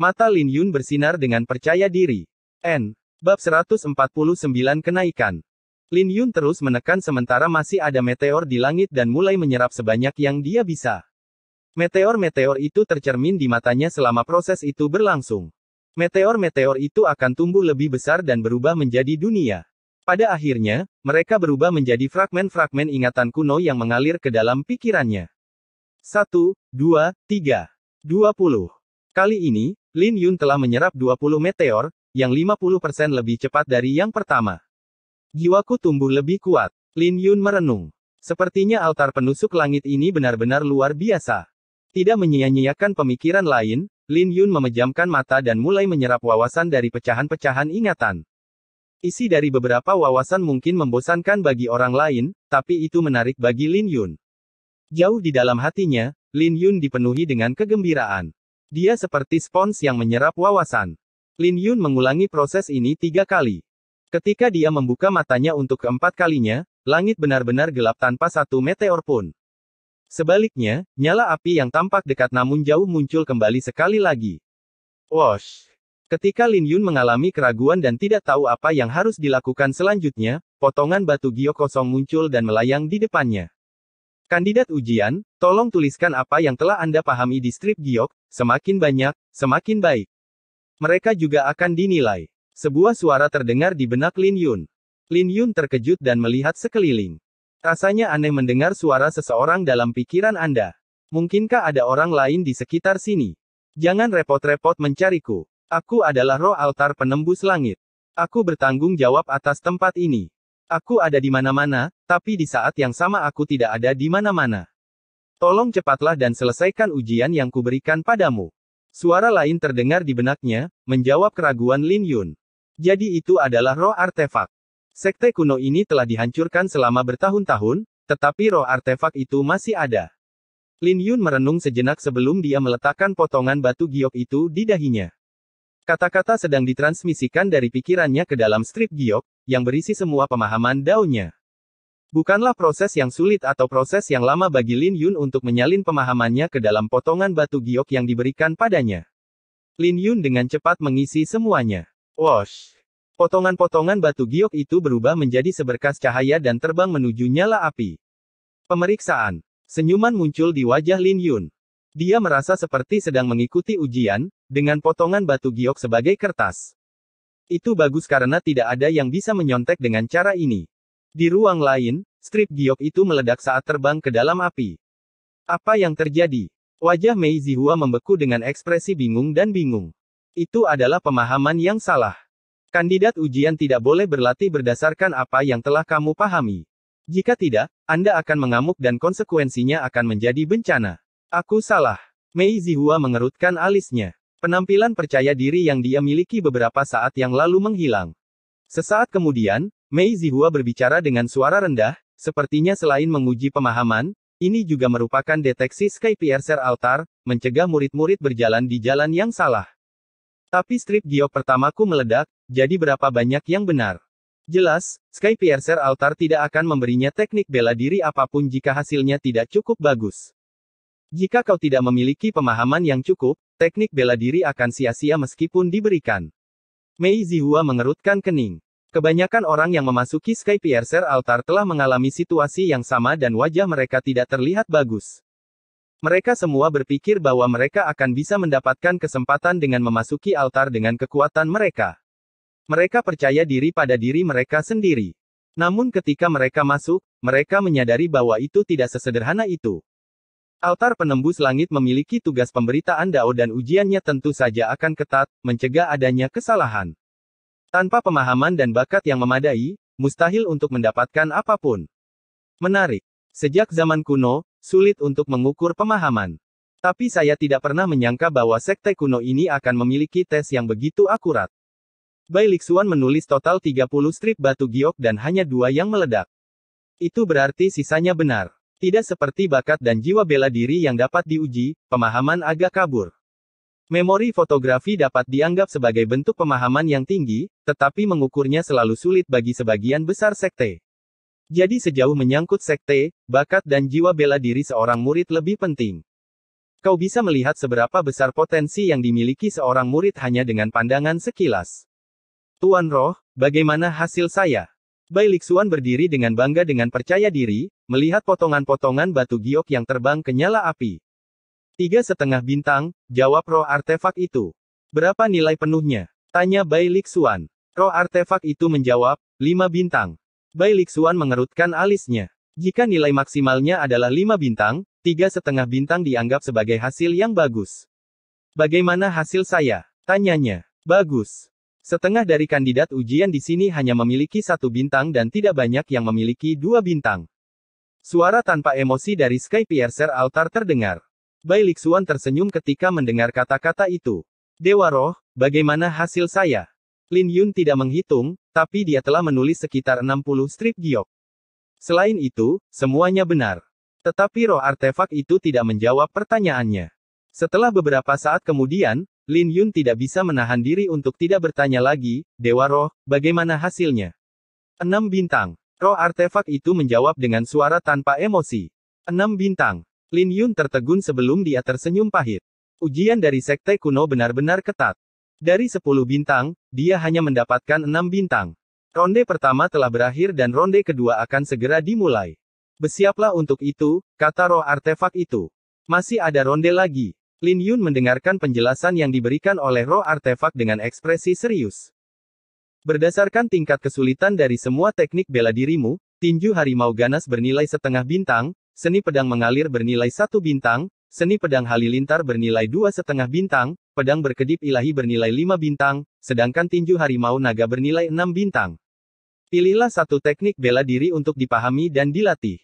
Mata Lin Yun bersinar dengan percaya diri. Bab 149 Kenaikan. Lin Yun terus menekan sementara masih ada meteor di langit dan mulai menyerap sebanyak yang dia bisa. Meteor-meteor itu tercermin di matanya selama proses itu berlangsung. Meteor-meteor itu akan tumbuh lebih besar dan berubah menjadi dunia. Pada akhirnya, mereka berubah menjadi fragmen-fragmen ingatan kuno yang mengalir ke dalam pikirannya. 1, 2, 3, 20. Kali ini, Lin Yun telah menyerap 20 meteor, yang 50% lebih cepat dari yang pertama. Jiwaku tumbuh lebih kuat. Lin Yun merenung. Sepertinya altar penusuk langit ini benar-benar luar biasa. Tidak menyia-nyiakan pemikiran lain, Lin Yun memejamkan mata dan mulai menyerap wawasan dari pecahan-pecahan ingatan. Isi dari beberapa wawasan mungkin membosankan bagi orang lain, tapi itu menarik bagi Lin Yun. Jauh di dalam hatinya, Lin Yun dipenuhi dengan kegembiraan. Dia seperti spons yang menyerap wawasan. Lin Yun mengulangi proses ini 3 kali. Ketika dia membuka matanya untuk keempat kalinya, langit benar-benar gelap tanpa satu meteor pun. Sebaliknya, nyala api yang tampak dekat namun jauh muncul kembali sekali lagi. Wosh! Ketika Lin Yun mengalami keraguan dan tidak tahu apa yang harus dilakukan selanjutnya, potongan batu giok kosong muncul dan melayang di depannya. Kandidat ujian, tolong tuliskan apa yang telah Anda pahami di strip giok, semakin banyak, semakin baik. Mereka juga akan dinilai. Sebuah suara terdengar di benak Lin Yun. Lin Yun terkejut dan melihat sekeliling. Rasanya aneh mendengar suara seseorang dalam pikiran Anda. Mungkinkah ada orang lain di sekitar sini? Jangan repot-repot mencariku. Aku adalah roh altar penembus langit. Aku bertanggung jawab atas tempat ini. Aku ada di mana-mana, tapi di saat yang sama aku tidak ada di mana-mana. Tolong cepatlah dan selesaikan ujian yang kuberikan padamu. Suara lain terdengar di benaknya, menjawab keraguan Lin Yun. Jadi itu adalah roh artefak. Sekte kuno ini telah dihancurkan selama bertahun-tahun, tetapi roh artefak itu masih ada. Lin Yun merenung sejenak sebelum dia meletakkan potongan batu giok itu di dahinya. Kata-kata sedang ditransmisikan dari pikirannya ke dalam strip giok, yang berisi semua pemahaman Dao-nya. Bukanlah proses yang sulit atau proses yang lama bagi Lin Yun untuk menyalin pemahamannya ke dalam potongan batu giok yang diberikan padanya. Lin Yun dengan cepat mengisi semuanya. Wosh! Potongan-potongan batu giok itu berubah menjadi seberkas cahaya dan terbang menuju nyala api. Pemeriksaan. Senyuman muncul di wajah Lin Yun. Dia merasa seperti sedang mengikuti ujian, dengan potongan batu giok sebagai kertas. Itu bagus karena tidak ada yang bisa menyontek dengan cara ini. Di ruang lain, strip giok itu meledak saat terbang ke dalam api. Apa yang terjadi? Wajah Mei Zihua membeku dengan ekspresi bingung dan bingung. Itu adalah pemahaman yang salah. Kandidat ujian tidak boleh berlatih berdasarkan apa yang telah kamu pahami. Jika tidak, Anda akan mengamuk dan konsekuensinya akan menjadi bencana. Aku salah. Mei Zihua mengerutkan alisnya. Penampilan percaya diri yang dia miliki beberapa saat yang lalu menghilang. Sesaat kemudian, Mei Zihua berbicara dengan suara rendah, sepertinya selain menguji pemahaman, ini juga merupakan deteksi Skypiercer Altar, mencegah murid-murid berjalan di jalan yang salah. Tapi strip giok pertamaku meledak, jadi berapa banyak yang benar? Jelas, Skypiercer Altar tidak akan memberinya teknik bela diri apapun jika hasilnya tidak cukup bagus. Jika kau tidak memiliki pemahaman yang cukup, teknik bela diri akan sia-sia meskipun diberikan. Mei Zihua mengerutkan kening. Kebanyakan orang yang memasuki Skypiercer Altar telah mengalami situasi yang sama dan wajah mereka tidak terlihat bagus. Mereka semua berpikir bahwa mereka akan bisa mendapatkan kesempatan dengan memasuki altar dengan kekuatan mereka. Mereka percaya diri pada diri mereka sendiri. Namun ketika mereka masuk, mereka menyadari bahwa itu tidak sesederhana itu. Altar penembus langit memiliki tugas pemberitaan Dao dan ujiannya tentu saja akan ketat, mencegah adanya kesalahan. Tanpa pemahaman dan bakat yang memadai, mustahil untuk mendapatkan apapun. Menarik. Sejak zaman kuno, sulit untuk mengukur pemahaman. Tapi saya tidak pernah menyangka bahwa sekte kuno ini akan memiliki tes yang begitu akurat. Bai Lixuan menulis total 30 strip batu giok dan hanya 2 yang meledak. Itu berarti sisanya benar. Tidak seperti bakat dan jiwa bela diri yang dapat diuji, pemahaman agak kabur. Memori fotografi dapat dianggap sebagai bentuk pemahaman yang tinggi, tetapi mengukurnya selalu sulit bagi sebagian besar sekte. Jadi sejauh menyangkut sekte, bakat dan jiwa bela diri seorang murid lebih penting. Kau bisa melihat seberapa besar potensi yang dimiliki seorang murid hanya dengan pandangan sekilas. Tuan Roh, bagaimana hasil saya? Bai Lixuan berdiri dengan bangga dengan percaya diri, melihat potongan-potongan batu giok yang terbang ke nyala api. 3,5 bintang, jawab roh artefak itu. Berapa nilai penuhnya? Tanya Bai Lixuan. Roh artefak itu menjawab, 5 bintang. Bai Lixuan mengerutkan alisnya. Jika nilai maksimalnya adalah 5 bintang, 3,5 bintang dianggap sebagai hasil yang bagus. Bagaimana hasil saya? Tanyanya. Bagus. Setengah dari kandidat ujian di sini hanya memiliki 1 bintang dan tidak banyak yang memiliki 2 bintang. Suara tanpa emosi dari Skypiercer Altar terdengar. Bai Lixuan tersenyum ketika mendengar kata-kata itu. Dewa Roh, bagaimana hasil saya? Lin Yun tidak menghitung, tapi dia telah menulis sekitar 60 strip giok. Selain itu, semuanya benar. Tetapi roh artefak itu tidak menjawab pertanyaannya. Setelah beberapa saat kemudian, Lin Yun tidak bisa menahan diri untuk tidak bertanya lagi, Dewa Roh, bagaimana hasilnya? 6 bintang. Roh artefak itu menjawab dengan suara tanpa emosi. 6 bintang. Lin Yun tertegun sebelum dia tersenyum pahit. Ujian dari sekte kuno benar-benar ketat. Dari 10 bintang, dia hanya mendapatkan 6 bintang. Ronde pertama telah berakhir dan ronde kedua akan segera dimulai. Bersiaplah untuk itu, kata roh artefak itu. Masih ada ronde lagi. Lin Yun mendengarkan penjelasan yang diberikan oleh roh artefak dengan ekspresi serius. Berdasarkan tingkat kesulitan dari semua teknik bela dirimu, tinju harimau ganas bernilai setengah bintang, seni pedang mengalir bernilai 1 bintang, seni pedang halilintar bernilai 2,5 bintang, pedang berkedip ilahi bernilai 5 bintang, sedangkan tinju harimau naga bernilai 6 bintang. Pilihlah satu teknik bela diri untuk dipahami dan dilatih.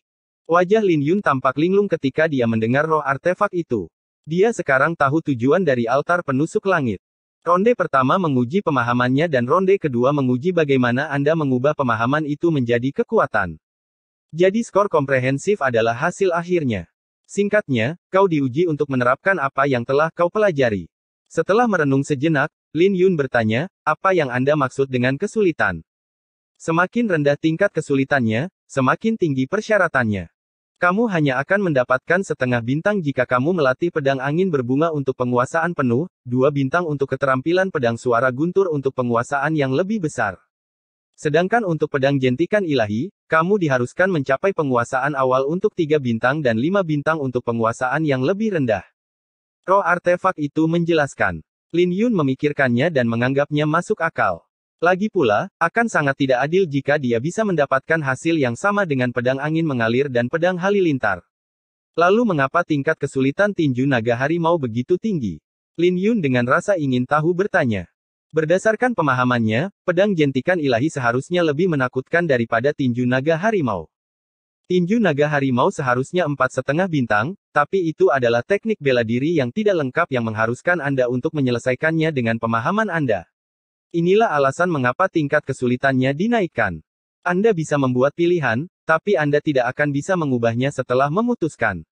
Wajah Lin Yun tampak linglung ketika dia mendengar roh artefak itu. Dia sekarang tahu tujuan dari altar penusuk langit. Ronde pertama menguji pemahamannya dan ronde kedua menguji bagaimana Anda mengubah pemahaman itu menjadi kekuatan. Jadi skor komprehensif adalah hasil akhirnya. Singkatnya, kau diuji untuk menerapkan apa yang telah kau pelajari. Setelah merenung sejenak, Lin Yun bertanya, apa yang Anda maksud dengan kesulitan? Semakin rendah tingkat kesulitannya, semakin tinggi persyaratannya. Kamu hanya akan mendapatkan setengah bintang jika kamu melatih pedang angin berbunga untuk penguasaan penuh, 2 bintang untuk keterampilan pedang suara guntur untuk penguasaan yang lebih besar. Sedangkan untuk pedang jentikan ilahi, kamu diharuskan mencapai penguasaan awal untuk 3 bintang dan 5 bintang untuk penguasaan yang lebih rendah. Roh artefak itu menjelaskan. Lin Yun memikirkannya dan menganggapnya masuk akal. Lagi pula, akan sangat tidak adil jika dia bisa mendapatkan hasil yang sama dengan pedang angin mengalir dan pedang halilintar. Lalu mengapa tingkat kesulitan tinju naga harimau begitu tinggi? Lin Yun dengan rasa ingin tahu bertanya. Berdasarkan pemahamannya, pedang jentikan ilahi seharusnya lebih menakutkan daripada tinju naga harimau. Tinju naga harimau seharusnya 4,5 bintang, tapi itu adalah teknik bela diri yang tidak lengkap yang mengharuskan Anda untuk menyelesaikannya dengan pemahaman Anda. Inilah alasan mengapa tingkat kesulitannya dinaikkan. Anda bisa membuat pilihan, tapi Anda tidak akan bisa mengubahnya setelah memutuskan.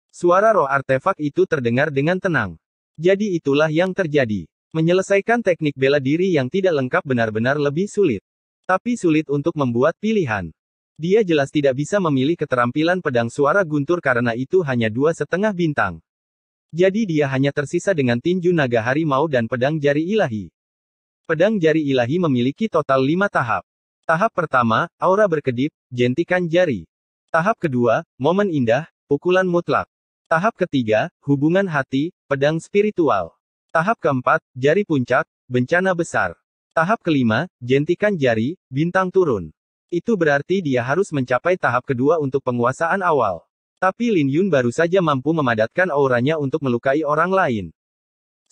Suara roh artefak itu terdengar dengan tenang. Jadi itulah yang terjadi. Menyelesaikan teknik bela diri yang tidak lengkap benar-benar lebih sulit. Tapi sulit untuk membuat pilihan. Dia jelas tidak bisa memilih keterampilan pedang suara guntur karena itu hanya 2,5 bintang. Jadi dia hanya tersisa dengan tinju naga harimau dan pedang jari ilahi. Pedang jari ilahi memiliki total 5 tahap. Tahap pertama, aura berkedip, jentikan jari. Tahap kedua, momen indah, pukulan mutlak. Tahap ketiga, hubungan hati, pedang spiritual. Tahap keempat, jari puncak, bencana besar. Tahap kelima, jentikan jari, bintang turun. Itu berarti dia harus mencapai tahap kedua untuk penguasaan awal. Tapi Lin Yun baru saja mampu memadatkan auranya untuk melukai orang lain.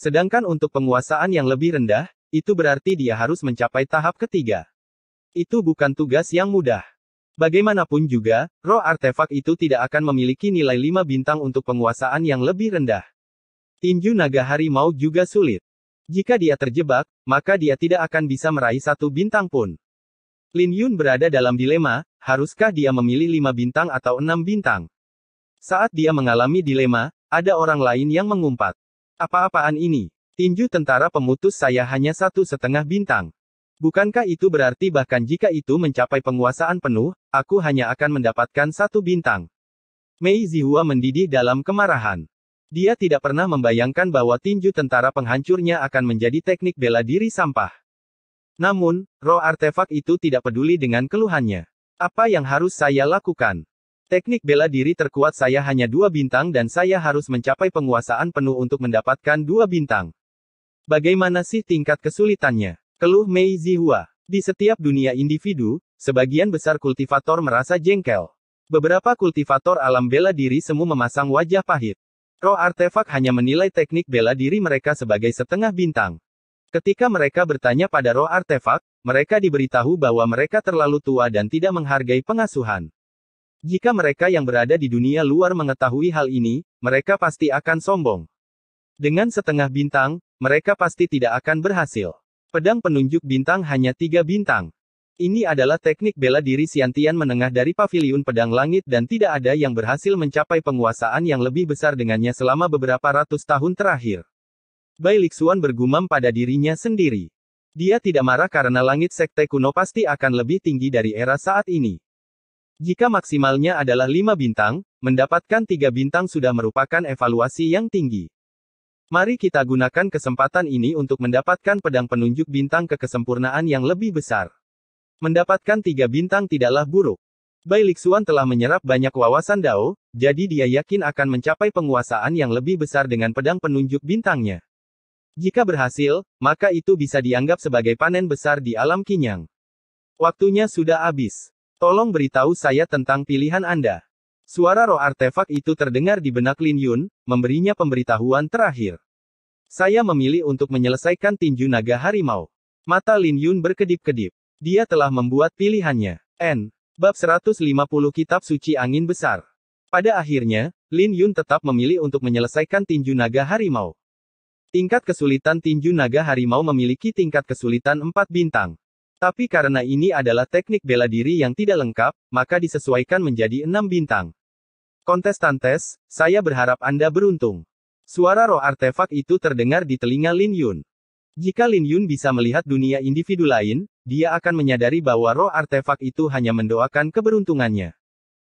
Sedangkan untuk penguasaan yang lebih rendah, itu berarti dia harus mencapai tahap ketiga. Itu bukan tugas yang mudah. Bagaimanapun juga, roh artefak itu tidak akan memiliki nilai 5 bintang untuk penguasaan yang lebih rendah. Tinju naga harimau juga sulit. Jika dia terjebak, maka dia tidak akan bisa meraih 1 bintang pun. Lin Yun berada dalam dilema, haruskah dia memilih 5 bintang atau 6 bintang? Saat dia mengalami dilema, ada orang lain yang mengumpat. Apa-apaan ini? Tinju tentara pemutus saya hanya 1,5 bintang. Bukankah itu berarti bahkan jika itu mencapai penguasaan penuh, aku hanya akan mendapatkan 1 bintang? Mei Zihua mendidih dalam kemarahan. Dia tidak pernah membayangkan bahwa tinju tentara penghancurnya akan menjadi teknik bela diri sampah. Namun, roh artefak itu tidak peduli dengan keluhannya. Apa yang harus saya lakukan? Teknik bela diri terkuat saya hanya 2 bintang dan saya harus mencapai penguasaan penuh untuk mendapatkan 2 bintang. Bagaimana sih tingkat kesulitannya? Keluh Mei Zihua. Di setiap dunia individu, sebagian besar kultivator merasa jengkel. Beberapa kultivator alam bela diri semu memasang wajah pahit. Roh artefak hanya menilai teknik bela diri mereka sebagai 1,5 bintang. Ketika mereka bertanya pada roh artefak, mereka diberitahu bahwa mereka terlalu tua dan tidak menghargai pengasuhan. Jika mereka yang berada di dunia luar mengetahui hal ini, mereka pasti akan sombong. Dengan 1,5 bintang, mereka pasti tidak akan berhasil. Pedang penunjuk bintang hanya 3 bintang. Ini adalah teknik bela diri Xiantian menengah dari Paviliun Pedang Langit dan tidak ada yang berhasil mencapai penguasaan yang lebih besar dengannya selama beberapa ratus tahun terakhir. Bai Lixuan bergumam pada dirinya sendiri. Dia tidak marah karena langit sekte kuno pasti akan lebih tinggi dari era saat ini. Jika maksimalnya adalah 5 bintang, mendapatkan 3 bintang sudah merupakan evaluasi yang tinggi. Mari kita gunakan kesempatan ini untuk mendapatkan pedang penunjuk bintang ke kesempurnaan yang lebih besar. Mendapatkan 3 bintang tidaklah buruk. Bai Lixuan telah menyerap banyak wawasan Dao, jadi dia yakin akan mencapai penguasaan yang lebih besar dengan pedang penunjuk bintangnya. Jika berhasil, maka itu bisa dianggap sebagai panen besar di alam Qinyang. Waktunya sudah habis. Tolong beritahu saya tentang pilihan Anda. Suara roh artefak itu terdengar di benak Lin Yun, memberinya pemberitahuan terakhir. Saya memilih untuk menyelesaikan tinju naga harimau. Mata Lin Yun berkedip-kedip. Dia telah membuat pilihannya. Bab 150 Kitab Suci Angin Besar. Pada akhirnya, Lin Yun tetap memilih untuk menyelesaikan tinju naga harimau. Tingkat kesulitan tinju naga harimau memiliki tingkat kesulitan 4 bintang. Tapi karena ini adalah teknik bela diri yang tidak lengkap, maka disesuaikan menjadi 6 bintang. Kontestantes, saya berharap Anda beruntung. Suara roh artefak itu terdengar di telinga Lin Yun. Jika Lin Yun bisa melihat dunia individu lain, dia akan menyadari bahwa roh artefak itu hanya mendoakan keberuntungannya.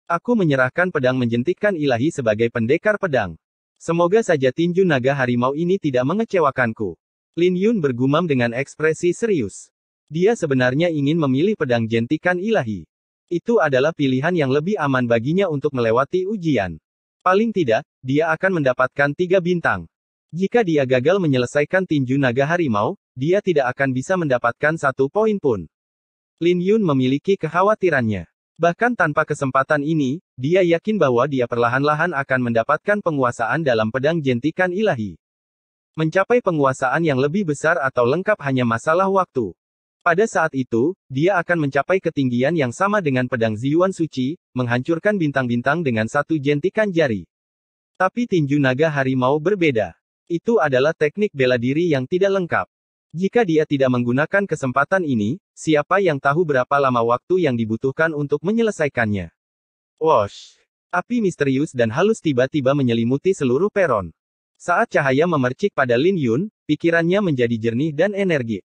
Aku menyerahkan pedang menjentikkan ilahi sebagai pendekar pedang. Semoga saja tinju naga harimau ini tidak mengecewakanku. Lin Yun bergumam dengan ekspresi serius. Dia sebenarnya ingin memilih pedang jentikan ilahi. Itu adalah pilihan yang lebih aman baginya untuk melewati ujian. Paling tidak, dia akan mendapatkan 3 bintang. Jika dia gagal menyelesaikan tinju naga harimau, dia tidak akan bisa mendapatkan 1 poin pun. Lin Yun memiliki kekhawatirannya. Bahkan tanpa kesempatan ini, dia yakin bahwa dia perlahan-lahan akan mendapatkan penguasaan dalam pedang jentikan ilahi. Mencapai penguasaan yang lebih besar atau lengkap hanya masalah waktu. Pada saat itu, dia akan mencapai ketinggian yang sama dengan pedang Ziyuan Suci, menghancurkan bintang-bintang dengan satu jentikan jari. Tapi tinju naga harimau berbeda. Itu adalah teknik bela diri yang tidak lengkap. Jika dia tidak menggunakan kesempatan ini, siapa yang tahu berapa lama waktu yang dibutuhkan untuk menyelesaikannya. Wosh! Api misterius dan halus tiba-tiba menyelimuti seluruh peron. Saat cahaya memercik pada Lin Yun, pikirannya menjadi jernih dan energi.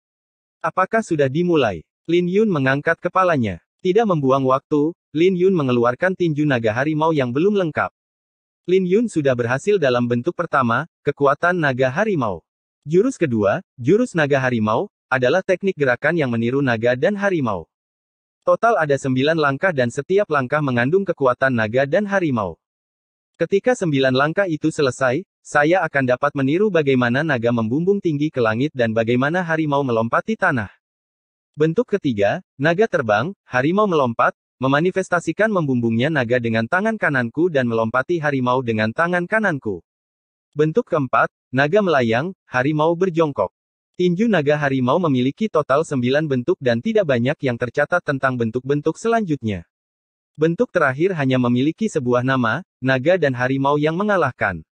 Apakah sudah dimulai? Lin Yun mengangkat kepalanya. Tidak membuang waktu, Lin Yun mengeluarkan tinju naga harimau yang belum lengkap. Lin Yun sudah berhasil dalam bentuk pertama, kekuatan naga harimau. Jurus kedua, jurus naga harimau, adalah teknik gerakan yang meniru naga dan harimau. Total ada 9 langkah dan setiap langkah mengandung kekuatan naga dan harimau. Ketika 9 langkah itu selesai, saya akan dapat meniru bagaimana naga membumbung tinggi ke langit dan bagaimana harimau melompati tanah. Bentuk ketiga, naga terbang, harimau melompat, memanifestasikan membumbungnya naga dengan tangan kananku dan melompati harimau dengan tangan kananku. Bentuk keempat, naga melayang, harimau berjongkok. Tinju naga harimau memiliki total 9 bentuk dan tidak banyak yang tercatat tentang bentuk-bentuk selanjutnya. Bentuk terakhir hanya memiliki sebuah nama, naga dan harimau yang mengalahkan.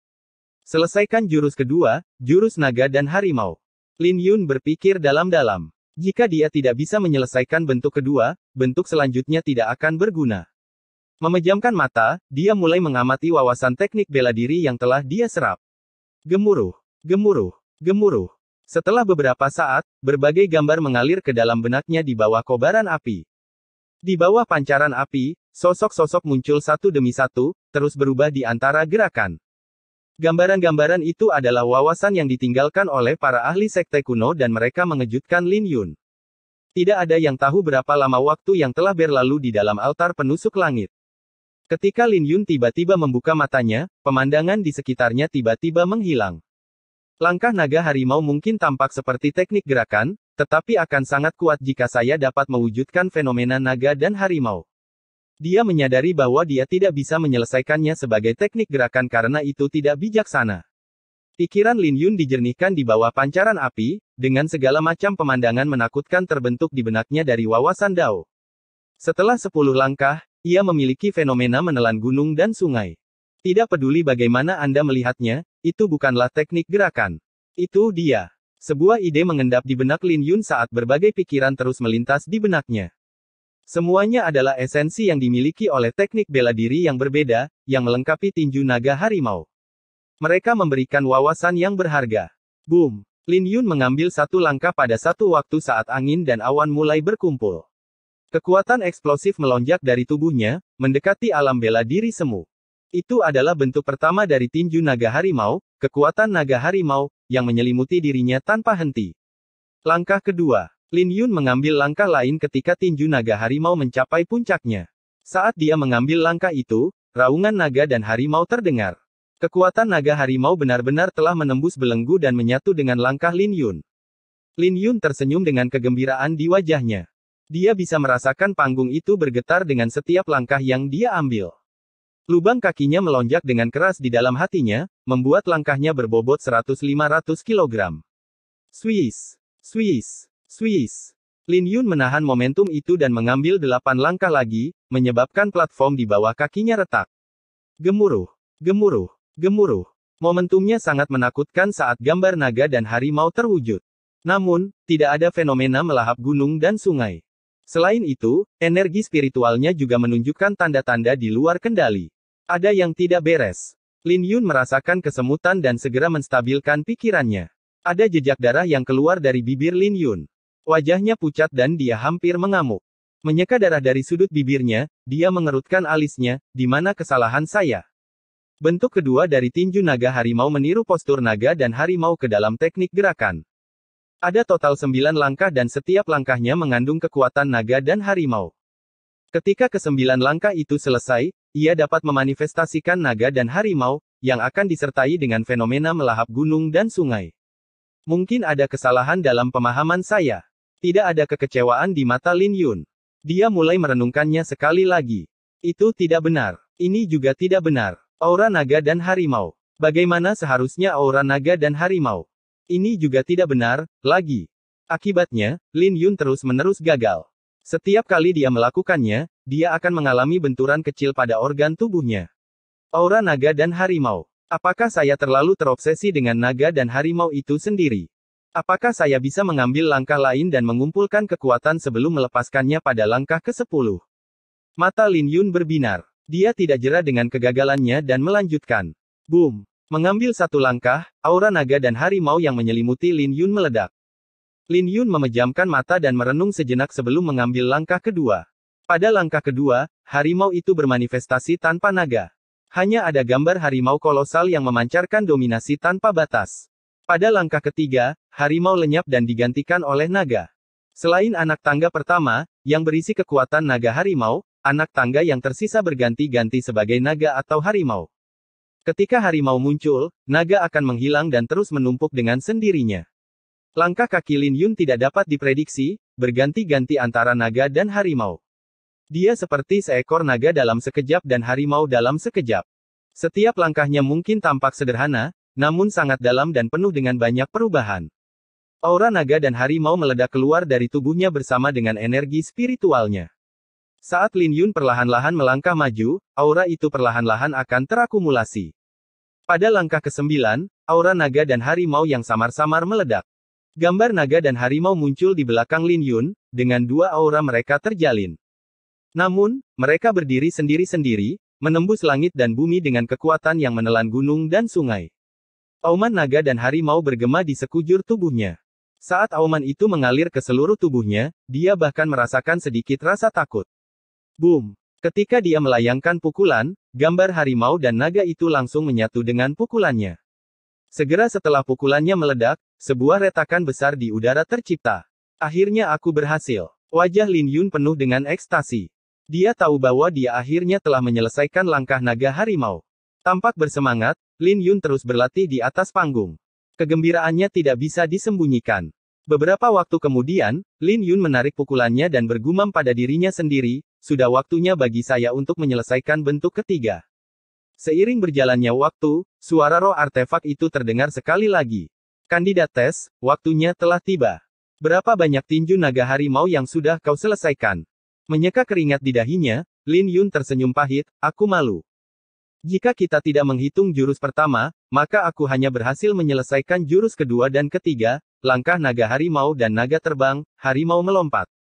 Selesaikan jurus kedua, jurus naga dan harimau. Lin Yun berpikir dalam-dalam. Jika dia tidak bisa menyelesaikan bentuk kedua, bentuk selanjutnya tidak akan berguna. Memejamkan mata, dia mulai mengamati wawasan teknik bela diri yang telah dia serap. Gemuruh, gemuruh, gemuruh. Setelah beberapa saat, berbagai gambar mengalir ke dalam benaknya di bawah kobaran api. Di bawah pancaran api, sosok-sosok muncul satu demi satu, terus berubah di antara gerakan. Gambaran-gambaran itu adalah wawasan yang ditinggalkan oleh para ahli sekte kuno dan mereka mengejutkan Lin Yun. Tidak ada yang tahu berapa lama waktu yang telah berlalu di dalam altar penusuk langit. Ketika Lin Yun tiba-tiba membuka matanya, pemandangan di sekitarnya tiba-tiba menghilang. Langkah naga harimau mungkin tampak seperti teknik gerakan, tetapi akan sangat kuat jika saya dapat mewujudkan fenomena naga dan harimau. Dia menyadari bahwa dia tidak bisa menyelesaikannya sebagai teknik gerakan karena itu tidak bijaksana. Pikiran Lin Yun dijernihkan di bawah pancaran api, dengan segala macam pemandangan menakutkan terbentuk di benaknya dari wawasan Dao. Setelah 10 langkah, ia memiliki fenomena menelan gunung dan sungai. Tidak peduli bagaimana Anda melihatnya, itu bukanlah teknik gerakan. Itu dia. Sebuah ide mengendap di benak Lin Yun saat berbagai pikiran terus melintas di benaknya. Semuanya adalah esensi yang dimiliki oleh teknik bela diri yang berbeda, yang melengkapi tinju naga harimau. Mereka memberikan wawasan yang berharga. Boom! Lin Yun mengambil satu langkah pada satu waktu saat angin dan awan mulai berkumpul. Kekuatan eksplosif melonjak dari tubuhnya, mendekati alam bela diri semu. Itu adalah bentuk pertama dari tinju naga harimau, kekuatan naga harimau, yang menyelimuti dirinya tanpa henti. Langkah kedua. Lin Yun mengambil langkah lain ketika tinju naga harimau mencapai puncaknya. Saat dia mengambil langkah itu, raungan naga dan harimau terdengar. Kekuatan naga harimau benar-benar telah menembus belenggu dan menyatu dengan langkah Lin Yun. Lin Yun tersenyum dengan kegembiraan di wajahnya. Dia bisa merasakan panggung itu bergetar dengan setiap langkah yang dia ambil. Lubang kakinya melonjak dengan keras di dalam hatinya, membuat langkahnya berbobot 100-500 kg. Swiss, Swiss, Swiss. Lin Yun menahan momentum itu dan mengambil 8 langkah lagi, menyebabkan platform di bawah kakinya retak. Gemuruh, gemuruh, gemuruh. Momentumnya sangat menakutkan saat gambar naga dan harimau terwujud. Namun, tidak ada fenomena melahap gunung dan sungai. Selain itu, energi spiritualnya juga menunjukkan tanda-tanda di luar kendali. Ada yang tidak beres. Lin Yun merasakan kesemutan dan segera menstabilkan pikirannya. Ada jejak darah yang keluar dari bibir Lin Yun. Wajahnya pucat dan dia hampir mengamuk. Menyeka darah dari sudut bibirnya, dia mengerutkan alisnya, di mana kesalahan saya. Bentuk kedua dari tinju naga harimau meniru postur naga dan harimau ke dalam teknik gerakan. Ada total 9 langkah dan setiap langkahnya mengandung kekuatan naga dan harimau. Ketika ke-9 langkah itu selesai, ia dapat memanifestasikan naga dan harimau, yang akan disertai dengan fenomena melahap gunung dan sungai. Mungkin ada kesalahan dalam pemahaman saya. Tidak ada kekecewaan di mata Lin Yun. Dia mulai merenungkannya sekali lagi. Itu tidak benar. Ini juga tidak benar. Aura naga dan harimau. Bagaimana seharusnya aura naga dan harimau? Ini juga tidak benar, lagi. Akibatnya, Lin Yun terus-menerus gagal. Setiap kali dia melakukannya, dia akan mengalami benturan kecil pada organ tubuhnya. Aura naga dan harimau. Apakah saya terlalu terobsesi dengan naga dan harimau itu sendiri? Apakah saya bisa mengambil langkah lain dan mengumpulkan kekuatan sebelum melepaskannya pada langkah ke-10? Mata Lin Yun berbinar. Dia tidak jera dengan kegagalannya dan melanjutkan. Boom! Mengambil satu langkah, aura naga dan harimau yang menyelimuti Lin Yun meledak. Lin Yun memejamkan mata dan merenung sejenak sebelum mengambil langkah kedua. Pada langkah kedua, harimau itu bermanifestasi tanpa naga. Hanya ada gambar harimau kolosal yang memancarkan dominasi tanpa batas. Pada langkah ketiga, harimau lenyap dan digantikan oleh naga. Selain anak tangga pertama, yang berisi kekuatan naga harimau, anak tangga yang tersisa berganti-ganti sebagai naga atau harimau. Ketika harimau muncul, naga akan menghilang dan terus menumpuk dengan sendirinya. Langkah kaki Lin Yun tidak dapat diprediksi, berganti-ganti antara naga dan harimau. Dia seperti seekor naga dalam sekejap dan harimau dalam sekejap. Setiap langkahnya mungkin tampak sederhana, namun sangat dalam dan penuh dengan banyak perubahan. Aura naga dan harimau meledak keluar dari tubuhnya bersama dengan energi spiritualnya. Saat Lin Yun perlahan-lahan melangkah maju, aura itu perlahan-lahan akan terakumulasi. Pada langkah ke-9, aura naga dan harimau yang samar-samar meledak. Gambar naga dan harimau muncul di belakang Lin Yun, dengan dua aura mereka terjalin. Namun, mereka berdiri sendiri-sendiri, menembus langit dan bumi dengan kekuatan yang menelan gunung dan sungai. Auman naga dan harimau bergema di sekujur tubuhnya. Saat auman itu mengalir ke seluruh tubuhnya, dia bahkan merasakan sedikit rasa takut. Boom! Ketika dia melayangkan pukulan, gambar harimau dan naga itu langsung menyatu dengan pukulannya. Segera setelah pukulannya meledak, sebuah retakan besar di udara tercipta. Akhirnya aku berhasil. Wajah Lin Yun penuh dengan ekstasi. Dia tahu bahwa dia akhirnya telah menyelesaikan langkah naga harimau. Tampak bersemangat, Lin Yun terus berlatih di atas panggung. Kegembiraannya tidak bisa disembunyikan. Beberapa waktu kemudian, Lin Yun menarik pukulannya dan bergumam pada dirinya sendiri, sudah waktunya bagi saya untuk menyelesaikan bentuk ketiga. Seiring berjalannya waktu, suara roh artefak itu terdengar sekali lagi. Kandidat tes, waktunya telah tiba. Berapa banyak tinju naga harimau yang sudah kau selesaikan? Menyeka keringat di dahinya, Lin Yun tersenyum pahit, aku malu. Jika kita tidak menghitung jurus pertama, maka aku hanya berhasil menyelesaikan jurus kedua dan ketiga, langkah naga harimau dan naga terbang, harimau melompat.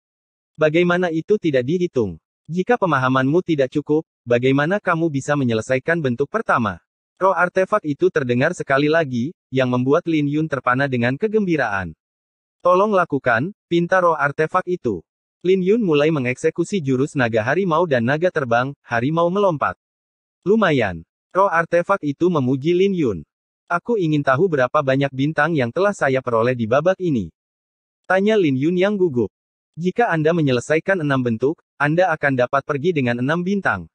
Bagaimana itu tidak dihitung? Jika pemahamanmu tidak cukup, bagaimana kamu bisa menyelesaikan bentuk pertama? Roh artefak itu terdengar sekali lagi, yang membuat Lin Yun terpana dengan kegembiraan. Tolong lakukan, pinta roh artefak itu. Lin Yun mulai mengeksekusi jurus naga harimau dan naga terbang, harimau melompat. Lumayan. Roh artefak itu memuji Lin Yun. Aku ingin tahu berapa banyak bintang yang telah saya peroleh di babak ini. Tanya Lin Yun yang gugup. Jika Anda menyelesaikan 6 bentuk, Anda akan dapat pergi dengan 6 bintang.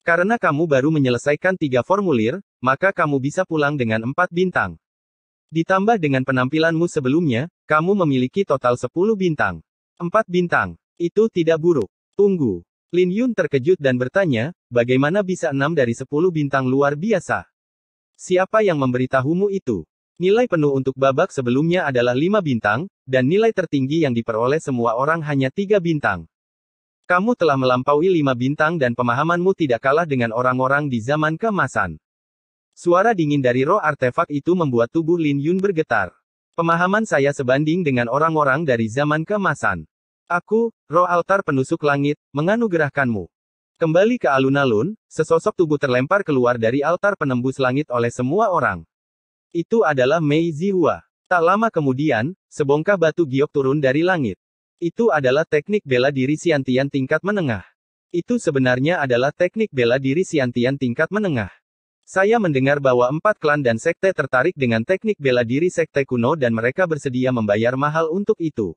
Karena kamu baru menyelesaikan 3 formulir, maka kamu bisa pulang dengan 4 bintang. Ditambah dengan penampilanmu sebelumnya, kamu memiliki total 10 bintang. 4 bintang. Itu tidak buruk. Tunggu. Lin Yun terkejut dan bertanya, bagaimana bisa 6 dari 10 bintang luar biasa? Siapa yang memberitahumu itu? Nilai penuh untuk babak sebelumnya adalah 5 bintang, dan nilai tertinggi yang diperoleh semua orang hanya 3 bintang. Kamu telah melampaui 5 bintang dan pemahamanmu tidak kalah dengan orang-orang di zaman keemasan. Suara dingin dari roh artefak itu membuat tubuh Lin Yun bergetar. Pemahaman saya sebanding dengan orang-orang dari zaman keemasan. Aku, roh altar penusuk langit, menganugerahkanmu. Kembali ke alun-alun, sesosok tubuh terlempar keluar dari altar penembus langit oleh semua orang. Itu adalah Mei Zihua. Tak lama kemudian, sebongkah batu giok turun dari langit. Itu adalah teknik bela diri Xiantian tingkat menengah. Itu sebenarnya adalah teknik bela diri Xiantian tingkat menengah. Saya mendengar bahwa 4 klan dan sekte tertarik dengan teknik bela diri sekte kuno dan mereka bersedia membayar mahal untuk itu.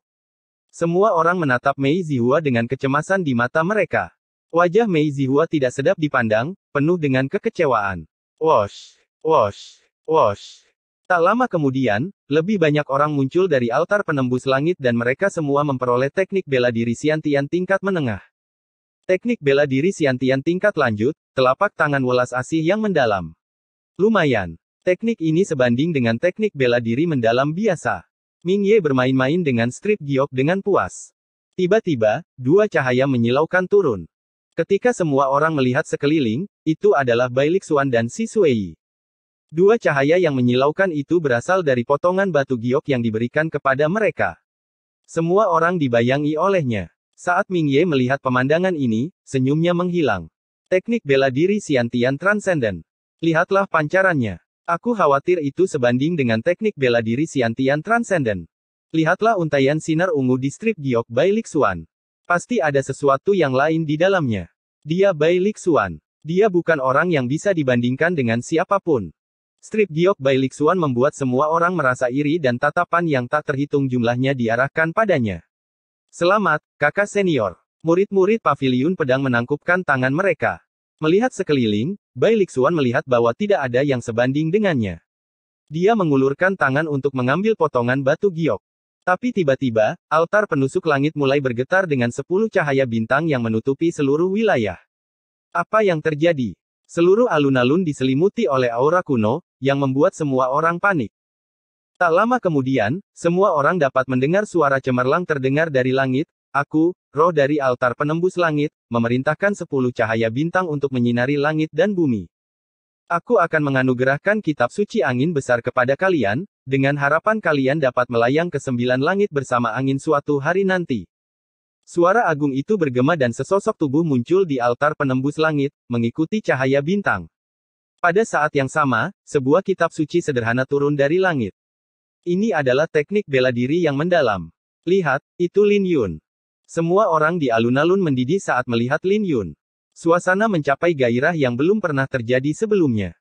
Semua orang menatap Mei Zihua dengan kecemasan di mata mereka. Wajah Mei Zihua tidak sedap dipandang, penuh dengan kekecewaan. Wosh, wosh, wosh. Tak lama kemudian, lebih banyak orang muncul dari altar penembus langit dan mereka semua memperoleh teknik bela diri Xiantian tingkat menengah. Teknik bela diri Xiantian tingkat lanjut, telapak tangan welas asih yang mendalam. Lumayan. Teknik ini sebanding dengan teknik bela diri mendalam biasa. Ming Ye bermain-main dengan strip giok dengan puas. Tiba-tiba, dua cahaya menyilaukan turun. Ketika semua orang melihat sekeliling, itu adalah Bai Lixuan dan Xi Suei. Dua cahaya yang menyilaukan itu berasal dari potongan batu giok yang diberikan kepada mereka. Semua orang dibayangi olehnya. Saat Ming Ye melihat pemandangan ini, senyumnya menghilang. Teknik bela diri Xiantian Transcendent. Lihatlah pancarannya. Aku khawatir itu sebanding dengan teknik bela diri Xiantian Transcendent. Lihatlah untaian sinar ungu di strip giok Bai Lixuan. Pasti ada sesuatu yang lain di dalamnya. Dia Bai Lixuan. Dia bukan orang yang bisa dibandingkan dengan siapapun. Strip giok Bai Lixuan membuat semua orang merasa iri dan tatapan yang tak terhitung jumlahnya diarahkan padanya. Selamat, kakak senior. Murid-murid paviliun pedang menangkupkan tangan mereka. Melihat sekeliling, Bai Lixuan melihat bahwa tidak ada yang sebanding dengannya. Dia mengulurkan tangan untuk mengambil potongan batu giok. Tapi tiba-tiba, altar penusuk langit mulai bergetar dengan 10 cahaya bintang yang menutupi seluruh wilayah. Apa yang terjadi? Seluruh alun-alun diselimuti oleh aura kuno, yang membuat semua orang panik. Tak lama kemudian, semua orang dapat mendengar suara cemerlang terdengar dari langit. Aku, roh dari altar penembus langit, memerintahkan 10 cahaya bintang untuk menyinari langit dan bumi. Aku akan menganugerahkan kitab suci angin besar kepada kalian, dengan harapan kalian dapat melayang ke 9 langit bersama angin suatu hari nanti. Suara agung itu bergema dan sesosok tubuh muncul di altar penembus langit, mengikuti cahaya bintang. Pada saat yang sama, sebuah kitab suci sederhana turun dari langit. Ini adalah teknik bela diri yang mendalam. Lihat, itu Lin Yun. Semua orang di alun-alun mendidih saat melihat Lin Yun. Suasana mencapai gairah yang belum pernah terjadi sebelumnya.